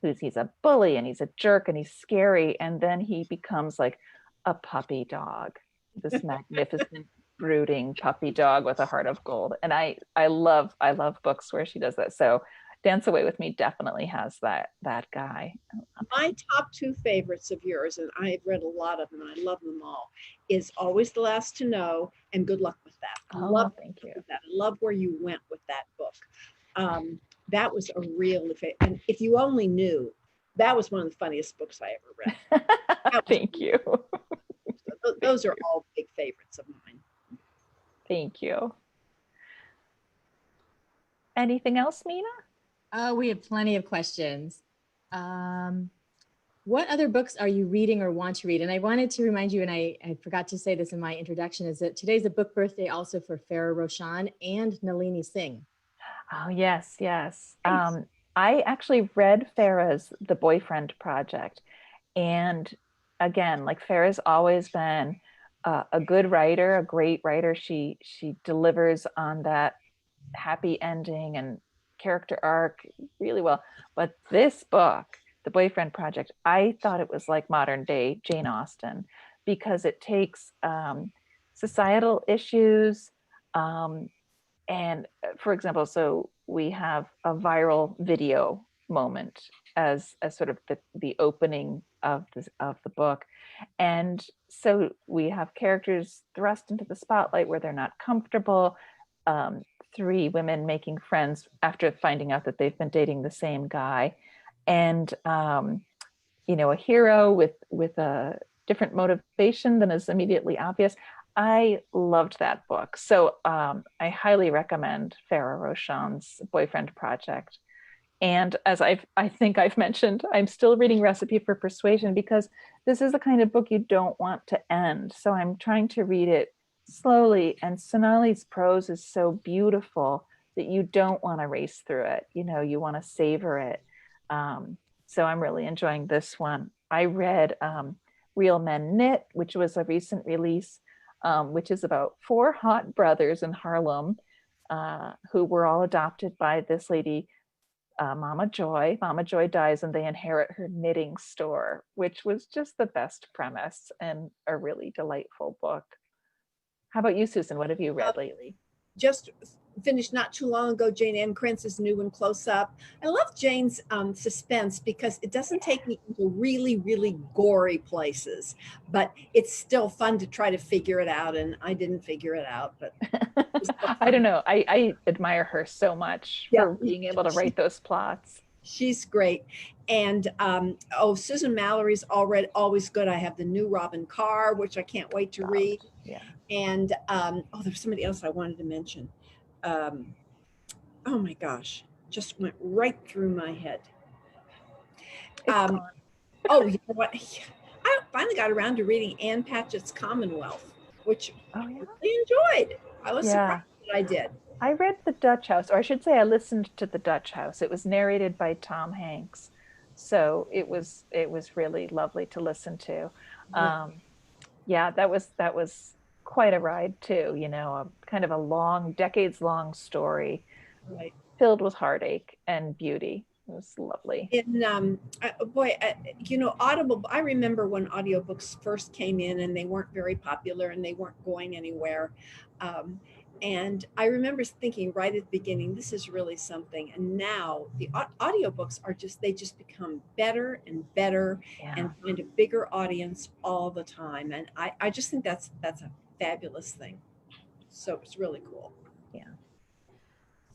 he's a bully and he's a jerk and he's scary, and then he becomes like a puppy dog, this magnificent brooding puppy dog with a heart of gold. And I love books where she does that. So Dance Away with Me definitely has that guy. My top two favorites of yours, and I've read a lot of them and I love them all, is Always the Last to Know and Good Luck with That. Thank you. I love where you went with that book. That was a real, and if you only knew, that was one of the funniest books I ever read. Thank you. Those are all big favorites of mine. Thank you. Anything else, Mina? Oh, we have plenty of questions. What other books are you reading or want to read? And I wanted to remind you, and I forgot to say this in my introduction, is that today's a book birthday also for Farah Roshan and Nalini Singh. Oh, yes. I actually read Farah's The Boyfriend Project. And again, like Farah's always been a good writer, a great writer. She delivers on that happy ending and character arc really well. But this book, The Boyfriend Project, I thought it was like modern day Jane Austen, because it takes societal issues, and for example, so we have a viral video moment as sort of the opening of the book. And so we have characters thrust into the spotlight where they're not comfortable. Three women making friends after finding out that they've been dating the same guy. And you know, a hero with a different motivation than is immediately obvious. I loved that book. So I highly recommend Farah Roshan's Boyfriend Project. And as I think I've mentioned, I'm still reading Recipe for Persuasion because this is the kind of book you don't want to end. So I'm trying to read it slowly. And Sonali's prose is so beautiful that you don't want to race through it. You know, you want to savor it. So I'm really enjoying this one. I read Real Men Knit, which was a recent release, which is about four hot brothers in Harlem who were all adopted by this lady, Mama Joy. Mama Joy dies and they inherit her knitting store, which was just the best premise and a really delightful book. How about you, Susan? What have you read lately? Just finished not too long ago, Jane Ann Krentz's new one, Close Up. I love Jane's suspense because it doesn't take me into really, really gory places, but it's still fun to try to figure it out. And I didn't figure it out, but I don't know. I admire her so much for being able to write those plots. She's great. And Susan Mallory's always good. I have the new Robin Carr, which I can't wait to read. Yeah. And there's somebody else I wanted to mention. Oh my gosh, just went right through my head. You know what? I finally got around to reading Ann Patchett's Commonwealth, which I really enjoyed. I was surprised that I did. I read The Dutch House, or I should say I listened to The Dutch House. It was narrated by Tom Hanks. So it was really lovely to listen to. That was quite a ride too, you know, a kind of a long, decades-long story, right, filled with heartache and beauty. It was lovely. You know, Audible, I remember when audiobooks first came in and they weren't very popular and they weren't going anywhere. And I remember thinking right at the beginning, this is really something. And now the audiobooks they just become better and better and find a bigger audience all the time. And I just think that's a fabulous thing. So it's really cool. Yeah.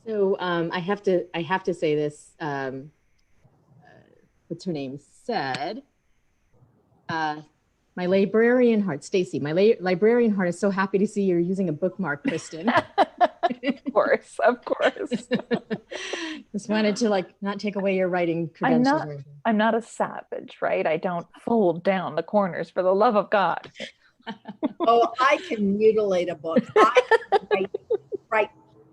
So I have to say this. What's her name? Said, my librarian heart, Stacy. My librarian heart is so happy to see you're using a bookmark, Kristen. Of course. Just wanted to not take away your writing credentials. I'm not a savage, right? I don't fold down the corners, for the love of God. Oh, I can mutilate a book. I can write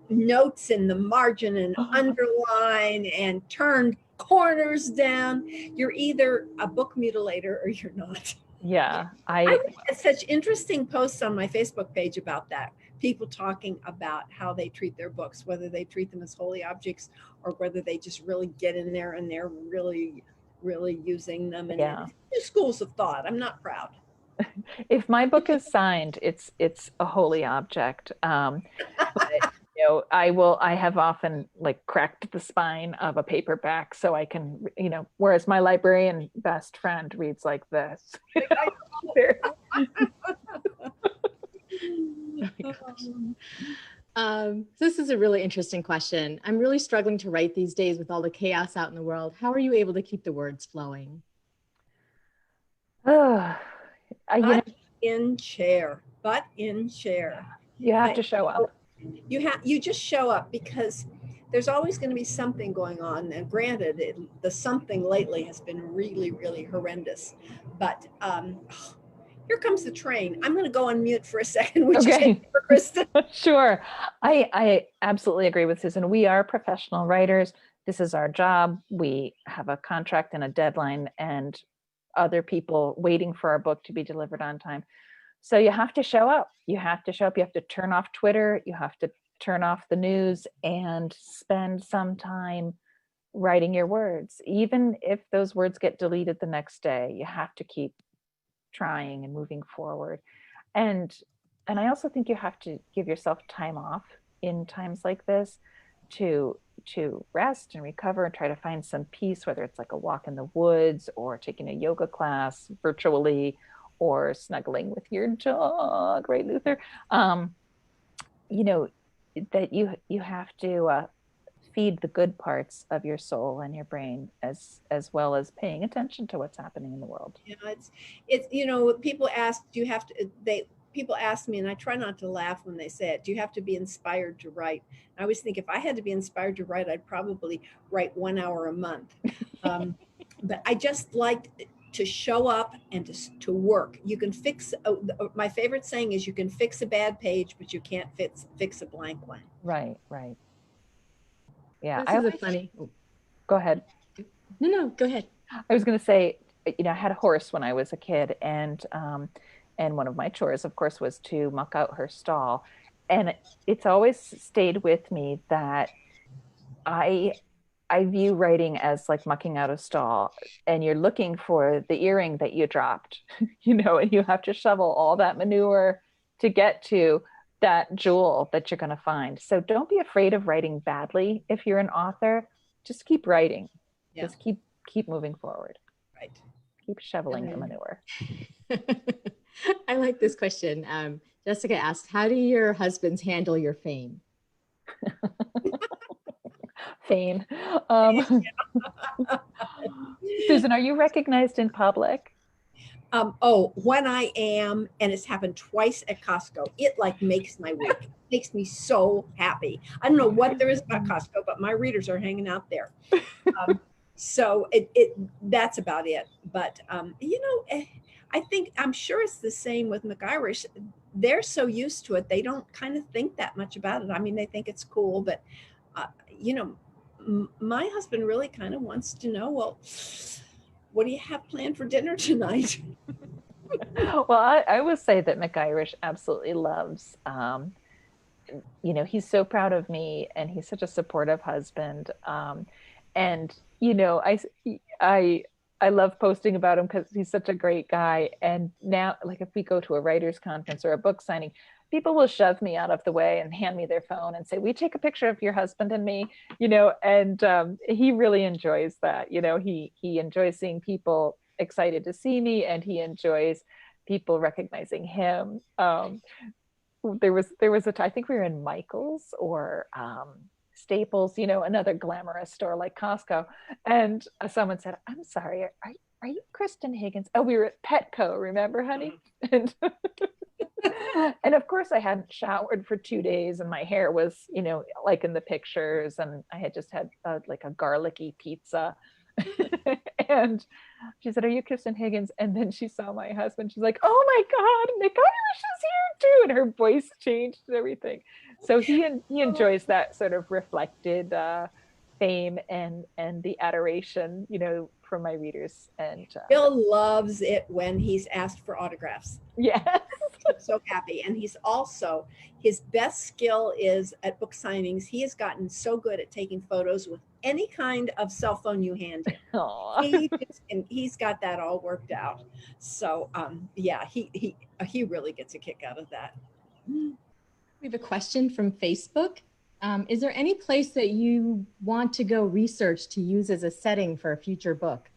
notes in the margin and underline and turn corners down. You're either a book mutilator or you're not. Yeah. I had such interesting posts on my Facebook page about that. People talking about how they treat their books, whether they treat them as holy objects or whether they just really get in there and they're really, really using them. And two schools of thought. I'm not proud. If my book is signed, it's a holy object. But, you know, I have often cracked the spine of a paperback so I can, you know, whereas my librarian best friend reads like this. So this is a really interesting question. I'm really struggling to write these days with all the chaos out in the world. How are you able to keep the words flowing? Butt in chair. You have to show up. You just show up because there's always going to be something going on. And granted, the something lately has been really, really horrendous. But here comes the train. I'm going to go on mute for a second. Would you say for Kristen? Sure. I absolutely agree with Susan. We are professional writers. this is our job. We have a contract and a deadline and other people waiting for our book to be delivered on time. So you have to show up. You have to show up. You have to turn off Twitter. You have to turn off the news and spend some time writing your words. Even if those words get deleted the next day, you have to keep trying and moving forward. And I also think you have to give yourself time off in times like this to rest and recover and try to find some peace, whether it's like a walk in the woods or taking a yoga class virtually or snuggling with your dog, right, Luther? You know, that you have to feed the good parts of your soul and your brain as well as paying attention to what's happening in the world. You know, it's you know, people ask, do you have to, people ask me, and I try not to laugh when they say it, do you have to be inspired to write? And I always think if I had to be inspired to write, I'd probably write 1 hour a month. But I just like to show up and to work. You can fix, my favorite saying is, you can fix a bad page, but you can't fix a blank one. Right. Yeah. This is a funny. Go ahead. No, go ahead. I was going to say, you know, I had a horse when I was a kid, and one of my chores, of course, was to muck out her stall. And it's always stayed with me that I view writing as like mucking out a stall, and you're looking for the earring that you dropped, you know, and you have to shovel all that manure to get to that jewel that you're going to find. So don't be afraid of writing badly. If you're an author, just keep writing. Yeah. Just keep moving forward. Right. Keep shoveling the manure. I like this question. Jessica asked, how do your husbands handle your fame? Fame. Susan, are you recognized in public? When I am, and it's happened twice at Costco, it like makes my week. It makes me so happy. I don't know what there is about Costco, but my readers are hanging out there. So that's about it. But you know, I'm sure it's the same with McIrish. They're so used to it, they don't kind of think that much about it. I mean, they think it's cool, but you know, my husband really kind of wants to know, well, what do you have planned for dinner tonight? Well, I will say that McIrish absolutely loves, you know, he's so proud of me, and he's such a supportive husband. And, you know, I love posting about him because he's such a great guy. And now, like, if we go to a writer's conference or a book signing, people will shove me out of the way and hand me their phone and say, "We take a picture of your husband and me," you know, and he really enjoys that. You know, he enjoys seeing people excited to see me, and he enjoys people recognizing him. There was I think we were in Michael's or Staples, you know, another glamorous store like Costco, and someone said, "I'm sorry, are you Kristen Higgins?" Oh, we were at Petco, remember, honey? And and of course I hadn't showered for 2 days, and my hair was, you know, like in the pictures, and I had just had like a garlicky pizza. And she said, "Are you Kristen Higgins?" And then she saw my husband. She's like, "Oh my God, McIrish is here too!" And her voice changed and everything. So he enjoys that sort of reflected fame and the adoration, you know, from my readers. And Bill loves it when he's asked for autographs. Yes. I'm so happy. And he's also, his best skill is at book signings. He has gotten so good at taking photos with any kind of cell phone you hand him. He's got that all worked out. So yeah, he really gets a kick out of that. We have a question from Facebook. Is there any place that you want to go research to use as a setting for a future book?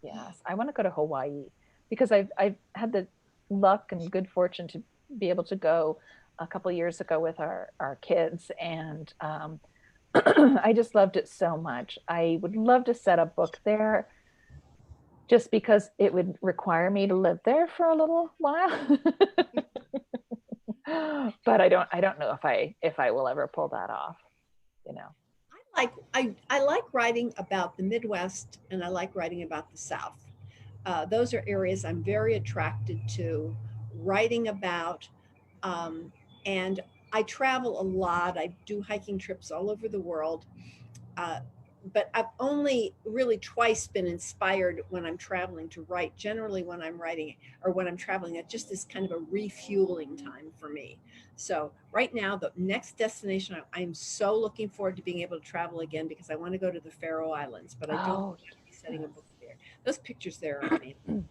Yes, I want to go to Hawaii, because I've had the luck and good fortune to be able to go a couple years ago with our kids, and I just loved it so much. I would love to set a book there, just because it would require me to live there for a little while. But I don't know if I will ever pull that off, you know. I like writing about the Midwest, and I like writing about the South. Those are areas I'm very attracted to writing about. And I travel a lot. I do hiking trips all over the world. but I've only really twice been inspired when I'm traveling to write. Generally, when I'm writing or when I'm traveling, it just is kind of a refueling time for me. So right now, the next destination, I'm so looking forward to being able to travel again because I want to go to the Faroe Islands, but I don't Oh, think I'll be setting a book there. Those pictures there are amazing.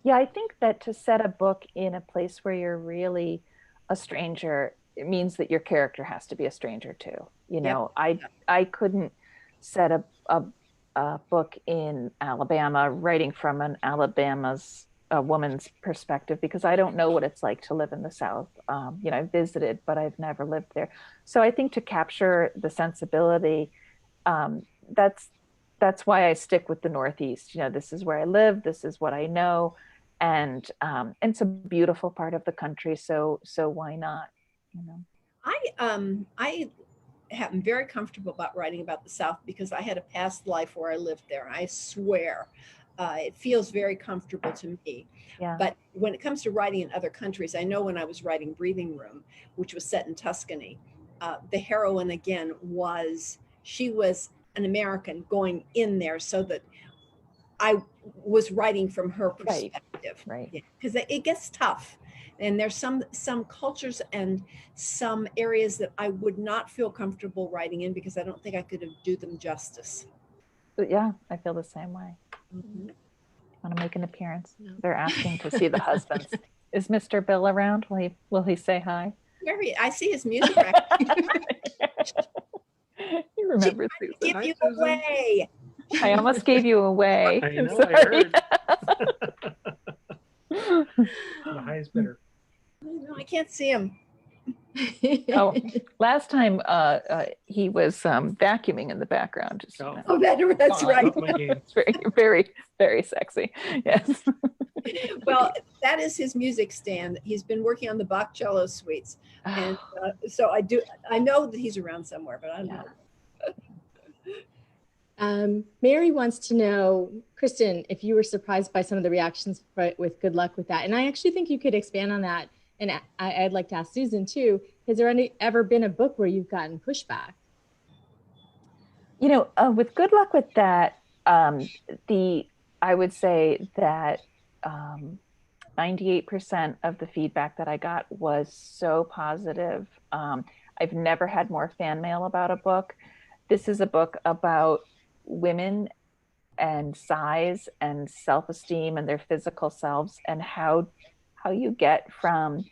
yeah, I think that to set a book in a place where you're really a stranger, it means that your character has to be a stranger too. You know, I couldn't set a book in Alabama writing from an Alabama's a woman's perspective because I don't know what it's like to live in the South. You know, I've visited, but I've never lived there. So I think to capture the sensibility, um, that's that's why I stick with the Northeast. You know, this is where I live. This is what I know, and it's a beautiful part of the country. So why not? You know. I am very comfortable about writing about the South because I had a past life where I lived there. I swear, it feels very comfortable to me. Yeah. But when it comes to writing in other countries, I know when I was writing Breathing Room, which was set in Tuscany, the heroine again she was an American going in there so that I was writing from her Right. perspective. Right. Because it gets tough. And there's some cultures and some areas that I would not feel comfortable writing in because I don't think I could do them justice. But yeah, I feel the same way. Mhm. Want to make an appearance? No. They're asking to see the husbands. Is Mr. Bill around? Will he say hi? I see his music rack. You remember Susan? Give Hi, you Susan. away. I almost gave you away. I I'm know, I sorry. The highest bidder. No, I can't see him. Oh, last time he was vacuuming in the background. Just, Oh. Oh, that's Oh, right. Up my game. it's very, very, very sexy. Yes. Well, that is his music stand. He's been working on the Bach cello suites, and so I know that he's around somewhere, but I don't know. Mary wants to know, Kristen, if you were surprised by some of the reactions with Good Luck with That. And I actually think you could expand on that. And I'd like to ask Susan too, has there ever been a book where you've gotten pushback? You know, with Good Luck with That, I would say that 98% of the feedback that I got was so positive. I've never had more fan mail about a book. This is a book about women and size and self-esteem and their physical selves and how you get from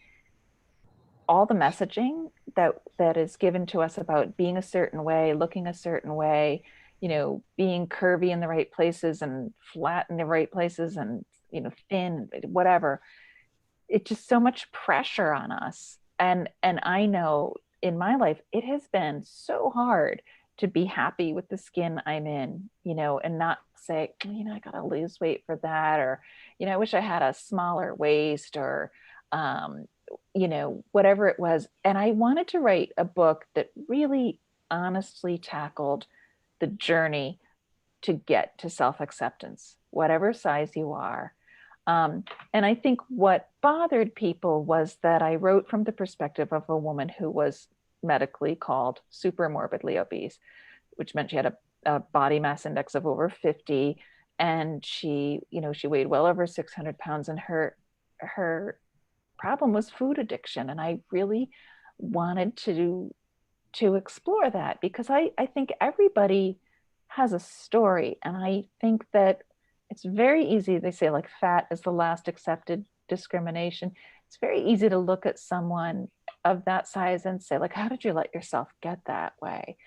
all the messaging that is given to us about being a certain way, looking a certain way, you know, being curvy in the right places and flat in the right places and, you know, thin, whatever. It's just so much pressure on us. And I know in my life, it has been so hard to be happy with the skin I'm in, you know, and not say, you know, I got to lose weight for that. Or, you know, I wish I had a smaller waist or, you know, whatever it was. And I wanted to write a book that really honestly tackled the journey to get to self-acceptance, whatever size you are. And I think what bothered people was that I wrote from the perspective of a woman who was medically called super morbidly obese, which meant she had a body mass index of over 50. And she, you know, she weighed well over 600 pounds and her problem was food addiction. And I really wanted to explore that because I think everybody has a story. And I think that it's very easy. They say like fat is the last accepted discrimination. It's very easy to look at someone of that size and say like, how did you let yourself get that way?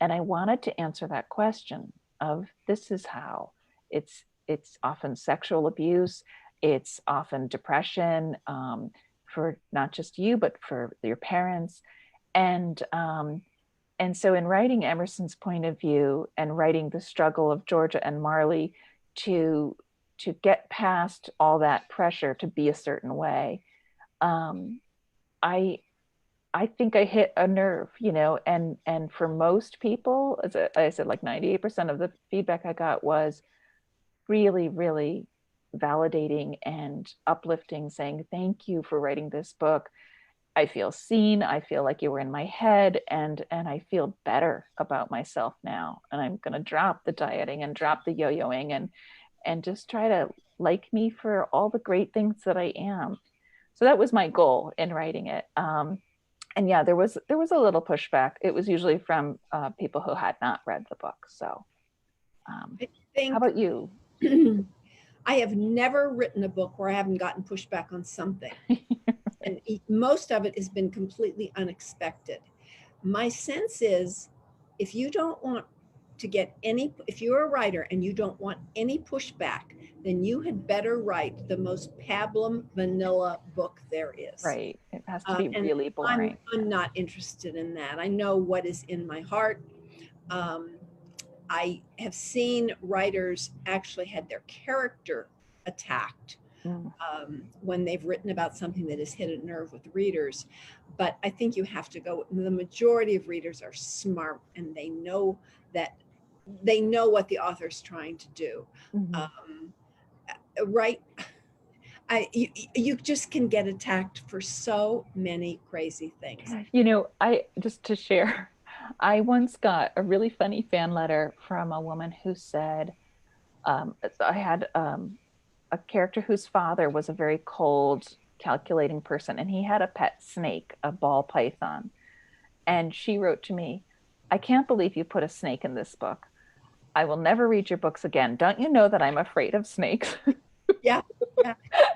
And I wanted to answer that question of this is how. It's often sexual abuse. It's often depression for not just you, but for your parents. And so in writing Emerson's point of view and writing the struggle of Georgia and Marley to get past all that pressure to be a certain way, I think I hit a nerve, you know, and for most people, as I said, like 98% of the feedback I got was really, really validating and uplifting, saying, thank you for writing this book. I feel seen. I feel like you were in my head, and I feel better about myself now. And I'm going to drop the dieting and drop the yo-yoing and just try to like me for all the great things that I am. So that was my goal in writing it. And yeah, there was a little pushback. It was usually from people who had not read the book. So I think how about you? I have never written a book where I haven't gotten pushback on something. And most of it has been completely unexpected. My sense is if you don't want to get any, if you're a writer and you don't want any pushback, then you had better write the most pablum vanilla book there is. Right. It has to be And really boring. I'm not interested in that. I know what is in my heart. I have seen writers actually had their character attacked when they've written about something that has hit a nerve with readers. But I think you have to go, the majority of readers are smart and they know what the author's trying to do. Right. You just can get attacked for so many crazy things. You know, just to share, I once got a really funny fan letter from a woman who said, I had a character whose father was a very cold, calculating person, and he had a pet snake, a ball python. And she wrote to me, I can't believe you put a snake in this book. I will never read your books again. Don't you know that I'm afraid of snakes? Yeah.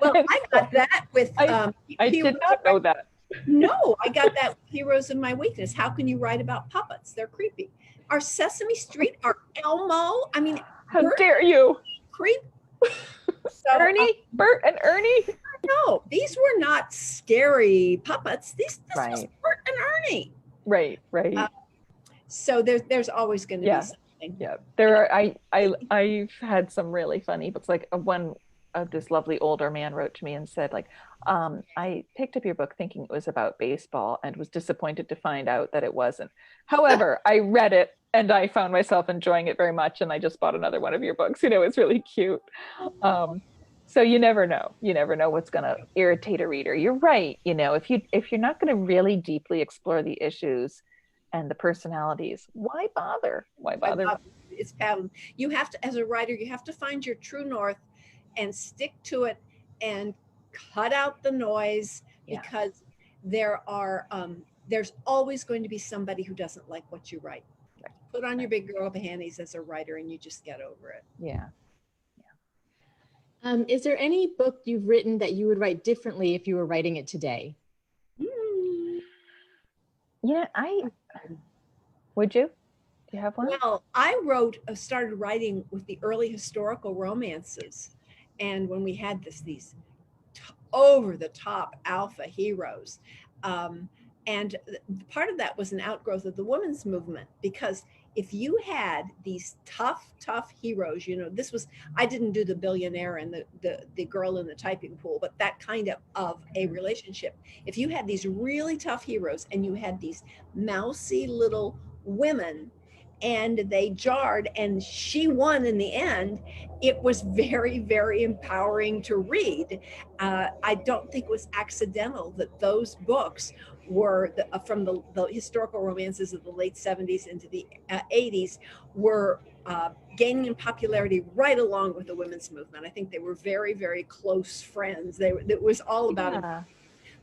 Well, I got that with I did not know that. No, I got that with Heroes of My Weakness. How can you write about puppets? They're creepy. Our Sesame Street, our Elmo. I mean, how dare you? Creep. So, Ernie, Bert and Ernie. No, these were not scary puppets. This was Bert and Ernie. Right. So there's always going to be something. Yeah, there are. I've had some really funny books. Like one of this lovely older man wrote to me and said, like, I picked up your book thinking it was about baseball and was disappointed to find out that it wasn't. However, I read it and I found myself enjoying it very much, and I just bought another one of your books. You know, it's really cute. So you never know. You never know what's going to irritate a reader. You're right. You know, if you're not going to really deeply explore the issues and the personalities, why bother? Why bother? It's pattern. You have to, as a writer, you have to find your true north and stick to it and cut out the noise, because there's always going to be somebody who doesn't like what you write. Put on your big girl panties as a writer and you just get over it. Yeah. Is there any book you've written that you would write differently if you were writing it today? Yeah, would you? Do you have one? Well, I started writing with the early historical romances. And when we had these over the top alpha heroes, and part of that was an outgrowth of the women's movement, because if you had these tough heroes, you know, I didn't do the billionaire and the girl in the typing pool, but that kind of a relationship. If you had these really tough heroes and you had these mousy little women and they jarred and she won in the end, it was very, very empowering to read. I don't think it was accidental that those books were from the historical romances of the late 70s into the 80s were gaining in popularity right along with the women's movement. I think they were very, very close friends. It was all about it.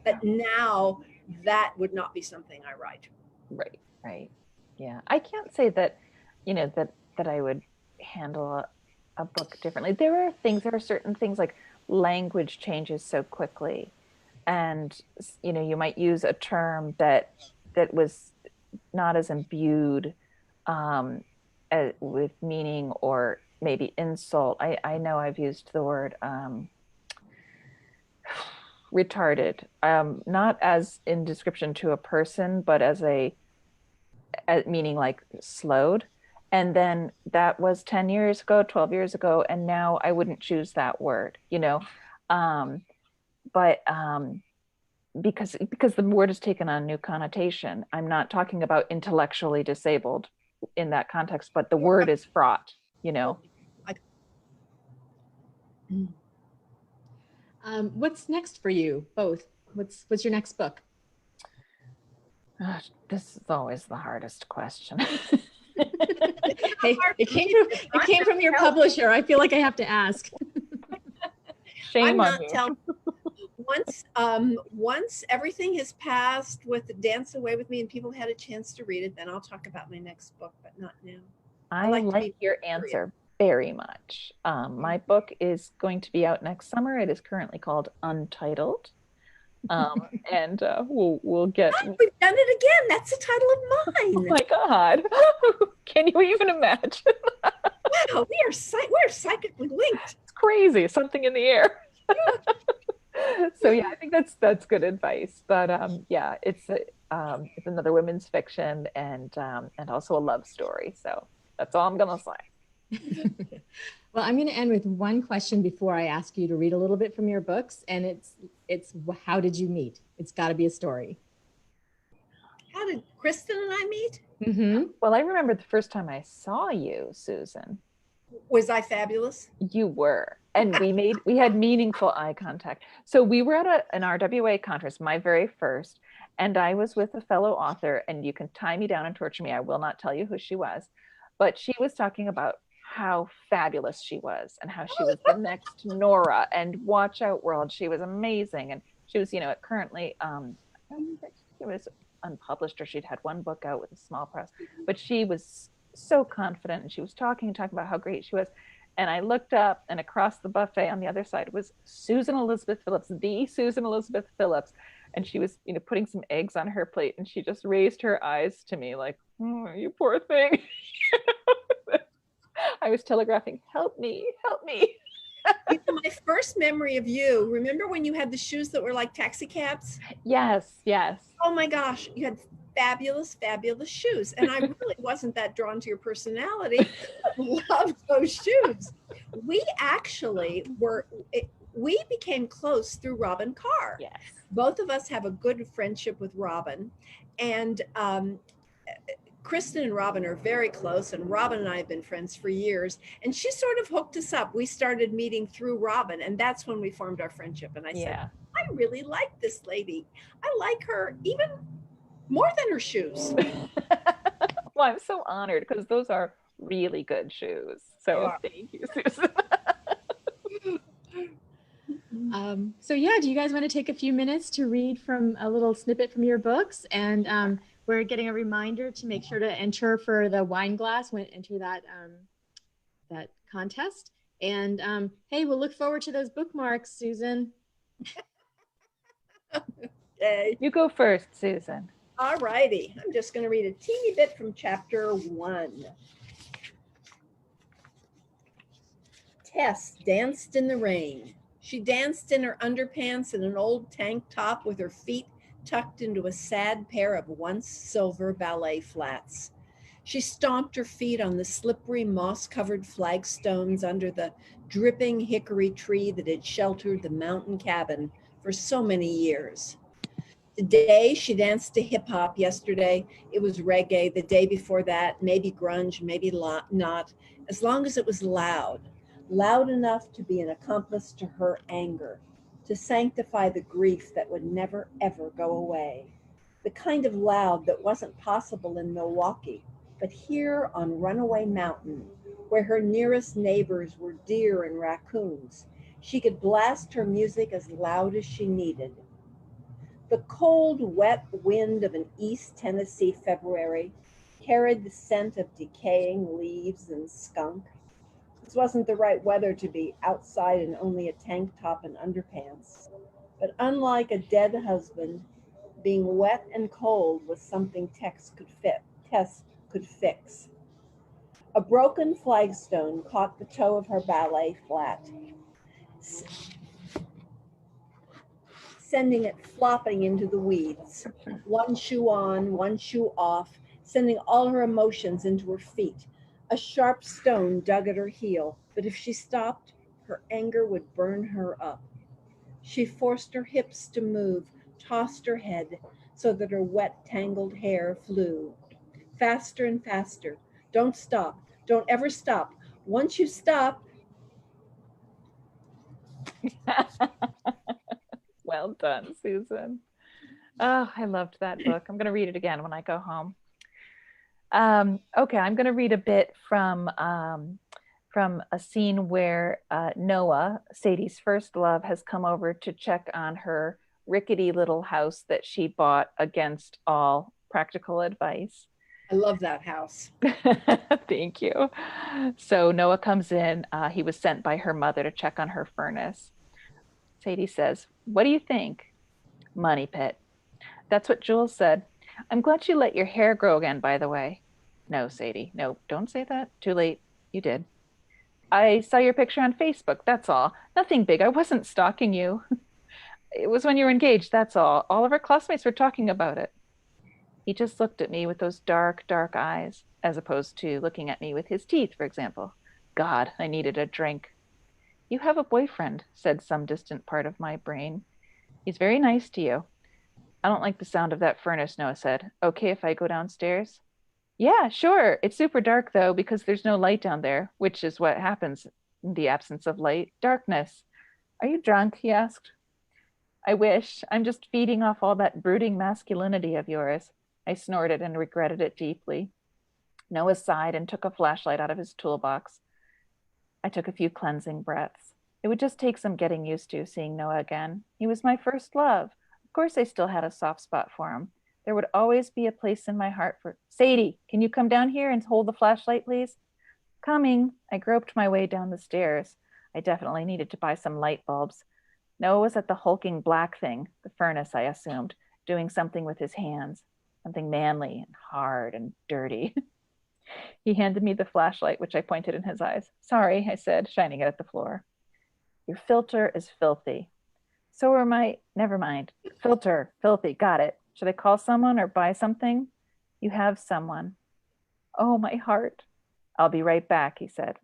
But now that would not be something I write. Right. Yeah, I can't say that, you know, that I would handle a book differently. There are certain things, like language changes so quickly, and you know, you might use a term that was not as imbued with meaning, or maybe insult. I know I've used the word retarded, not as in description to a person, but as meaning like slowed. And then that was 10 years ago, 12 years ago, and now I wouldn't choose that word, you know. Because the word has taken on a new connotation. I'm not talking about intellectually disabled in that context, but the word is fraught, you know. What's next for you both? What's your next book? Gosh, this is always the hardest question. Hey, it came from your publisher. I feel like I have to ask. Shame I'm on not you. telling. Once everything has passed with the Dance Away with Me and people had a chance to read it, then I'll talk about my next book, but not now. I like to like be your curious. answer very much. My book is going to be out next summer. It is currently called Untitled. And we'll get. We've done it again. That's the title Oh of mine. my God. Can you even imagine? Wow, we're psychically linked. It's crazy. Something in the air. So yeah, I think that's good advice. But yeah, it's another women's fiction and also a love story. So that's all I'm gonna say. Well, I'm going to end with one question before I ask you to read a little bit from your books, and it's how did you meet? It's got to be a story. How did Kristen and I meet? Mm-hmm. Well, I remember the first time I saw you, Susan. Was I fabulous? You were, and we had meaningful eye contact. So we were at an RWA conference, my very first, and I was with a fellow author, and you can tie me down and torture me. I will not tell you who she was, but she was talking about how fabulous she was and how she was the next Nora and Watch Out World. She was amazing. And she was, currently, I don't think it was unpublished or she'd had one book out with a small press, but she was so confident and she was talking about how great she was. And I looked up and across the buffet on the other side was Susan Elizabeth Phillips, the Susan Elizabeth Phillips. And she was, putting some eggs on her plate and she just raised her eyes to me like, oh, you poor thing. I was telegraphing, help me, help me. My first memory of you, remember when you had the shoes that were like taxi cabs? Yes. Oh my gosh, you had fabulous, fabulous shoes. And I really wasn't that drawn to your personality, but loved those shoes. We became close through Robin Carr. Yes. Both of us have a good friendship with Robin. And Kristen and Robin are very close, and Robin and I have been friends for years. And she sort of hooked us up. We started meeting through Robin, and that's when we formed our friendship. And I said, I really like this lady. I like her even more than her shoes. Well, I'm so honored because those are really good shoes. So thank you, Susan. So yeah, do you guys want to take a few minutes to read from a little snippet from your books? And we're getting a reminder to make sure to enter for the wine glass when enter that contest. And hey, we'll look forward to those bookmarks, Susan. Okay. You go first, Susan. All righty. I'm just going to read a teeny bit from chapter 1. Tess danced in the rain. She danced in her underpants and an old tank top with her feet tucked into a sad pair of once silver ballet flats. She stomped her feet on the slippery moss-covered flagstones under the dripping hickory tree that had sheltered the mountain cabin for so many years. Today, she danced to hip hop. Yesterday, it was reggae. The day before that, maybe grunge, maybe not, as long as it was loud enough to be an accomplice to her anger, to sanctify the grief that would never, ever go away. The kind of loud that wasn't possible in Milwaukee, but here on Runaway Mountain, where her nearest neighbors were deer and raccoons, she could blast her music as loud as she needed. The cold, wet wind of an East Tennessee February carried the scent of decaying leaves and skunk. This wasn't the right weather to be outside in only a tank top and underpants. But unlike a dead husband, being wet and cold was something Tess could fix. A broken flagstone caught the toe of her ballet flat, sending it flopping into the weeds. One shoe on, one shoe off, sending all her emotions into her feet. A sharp stone dug at her heel, but if she stopped, her anger would burn her up. She forced her hips to move, tossed her head so that her wet, tangled hair flew. Faster and faster. Don't stop. Don't ever stop. Once you stop. Well done, Susan. Oh, I loved that book. I'm going to read it again when I go home. Okay, I'm going to read a bit from a scene where Noah, Sadie's first love, has come over to check on her rickety little house that she bought against all practical advice. I love that house. Thank you. So Noah comes in. He was sent by her mother to check on her furnace. Sadie says, "What do you think?" "Money pit." "That's what Jules said. I'm glad you let your hair grow again, by the way." "No, Sadie. No, don't say that. Too late. You did." "I saw your picture on Facebook. That's all. Nothing big. I wasn't stalking you." "It was when you were engaged. That's all. All of our classmates were talking about it." He just looked at me with those dark, dark eyes, as opposed to looking at me with his teeth, for example. God, I needed a drink. "You have a boyfriend," said some distant part of my brain. "He's very nice to you." "I don't like the sound of that furnace," Noah said. "Okay if I go downstairs?" "Yeah, sure. It's super dark, though, because there's no light down there, which is what happens in the absence of light. Darkness." "Are you drunk?" he asked. "I wish. I'm just feeding off all that brooding masculinity of yours." I snorted and regretted it deeply. Noah sighed and took a flashlight out of his toolbox. I took a few cleansing breaths. It would just take some getting used to seeing Noah again. He was my first love. Of course I still had a soft spot for him. There would always be a place in my heart for... "Sadie, can you come down here and hold the flashlight, please?" "Coming." I groped my way down the stairs. I definitely needed to buy some light bulbs. Noah was at the hulking black thing, the furnace, I assumed, doing something with his hands, something manly and hard and dirty. He handed me the flashlight, which I pointed in his eyes. "Sorry," I said, shining it at the floor. "Your filter is filthy." "So are my..." "Never mind. Filter, filthy, got it. Should I call someone or buy something?" "You have someone." Oh, my heart. "I'll be right back," he said.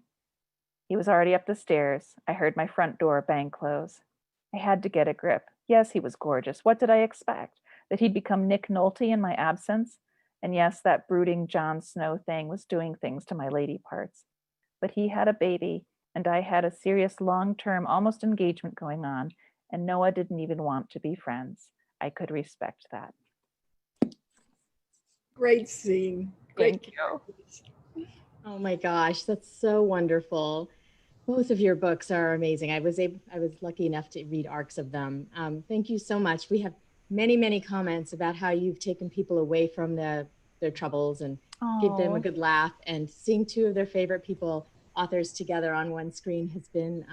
He was already up the stairs. I heard my front door bang close. I had to get a grip. Yes, he was gorgeous. What did I expect? That he'd become Nick Nolte in my absence? And yes, that brooding Jon Snow thing was doing things to my lady parts. But he had a baby, and I had a serious long-term, almost engagement going on, and Noah didn't even want to be friends. I could respect that. Great scene. Great. Thank you. Oh my gosh, that's so wonderful. Both of your books are amazing. I was lucky enough to read arcs of them. Thank you so much. We have many comments about how you've taken people away from their troubles and give them a good laugh. And seeing two of their favorite authors together on one screen has been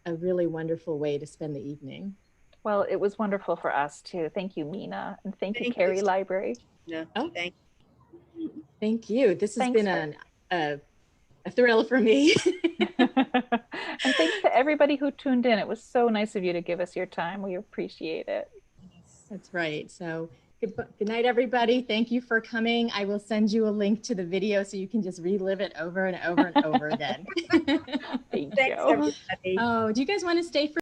a really wonderful way to spend the evening. Well, it was wonderful for us too. Thank you, Mina, and thank you, Cary Library. No, thank you. This has been a thrill for me. And thanks to everybody who tuned in. It was so nice of you to give us your time. We appreciate it. That's right. So good night, everybody. Thank you for coming. I will send you a link to the video so you can just relive it over and over and over again. Thank thanks, you. everybody. Oh, do you guys want to stay for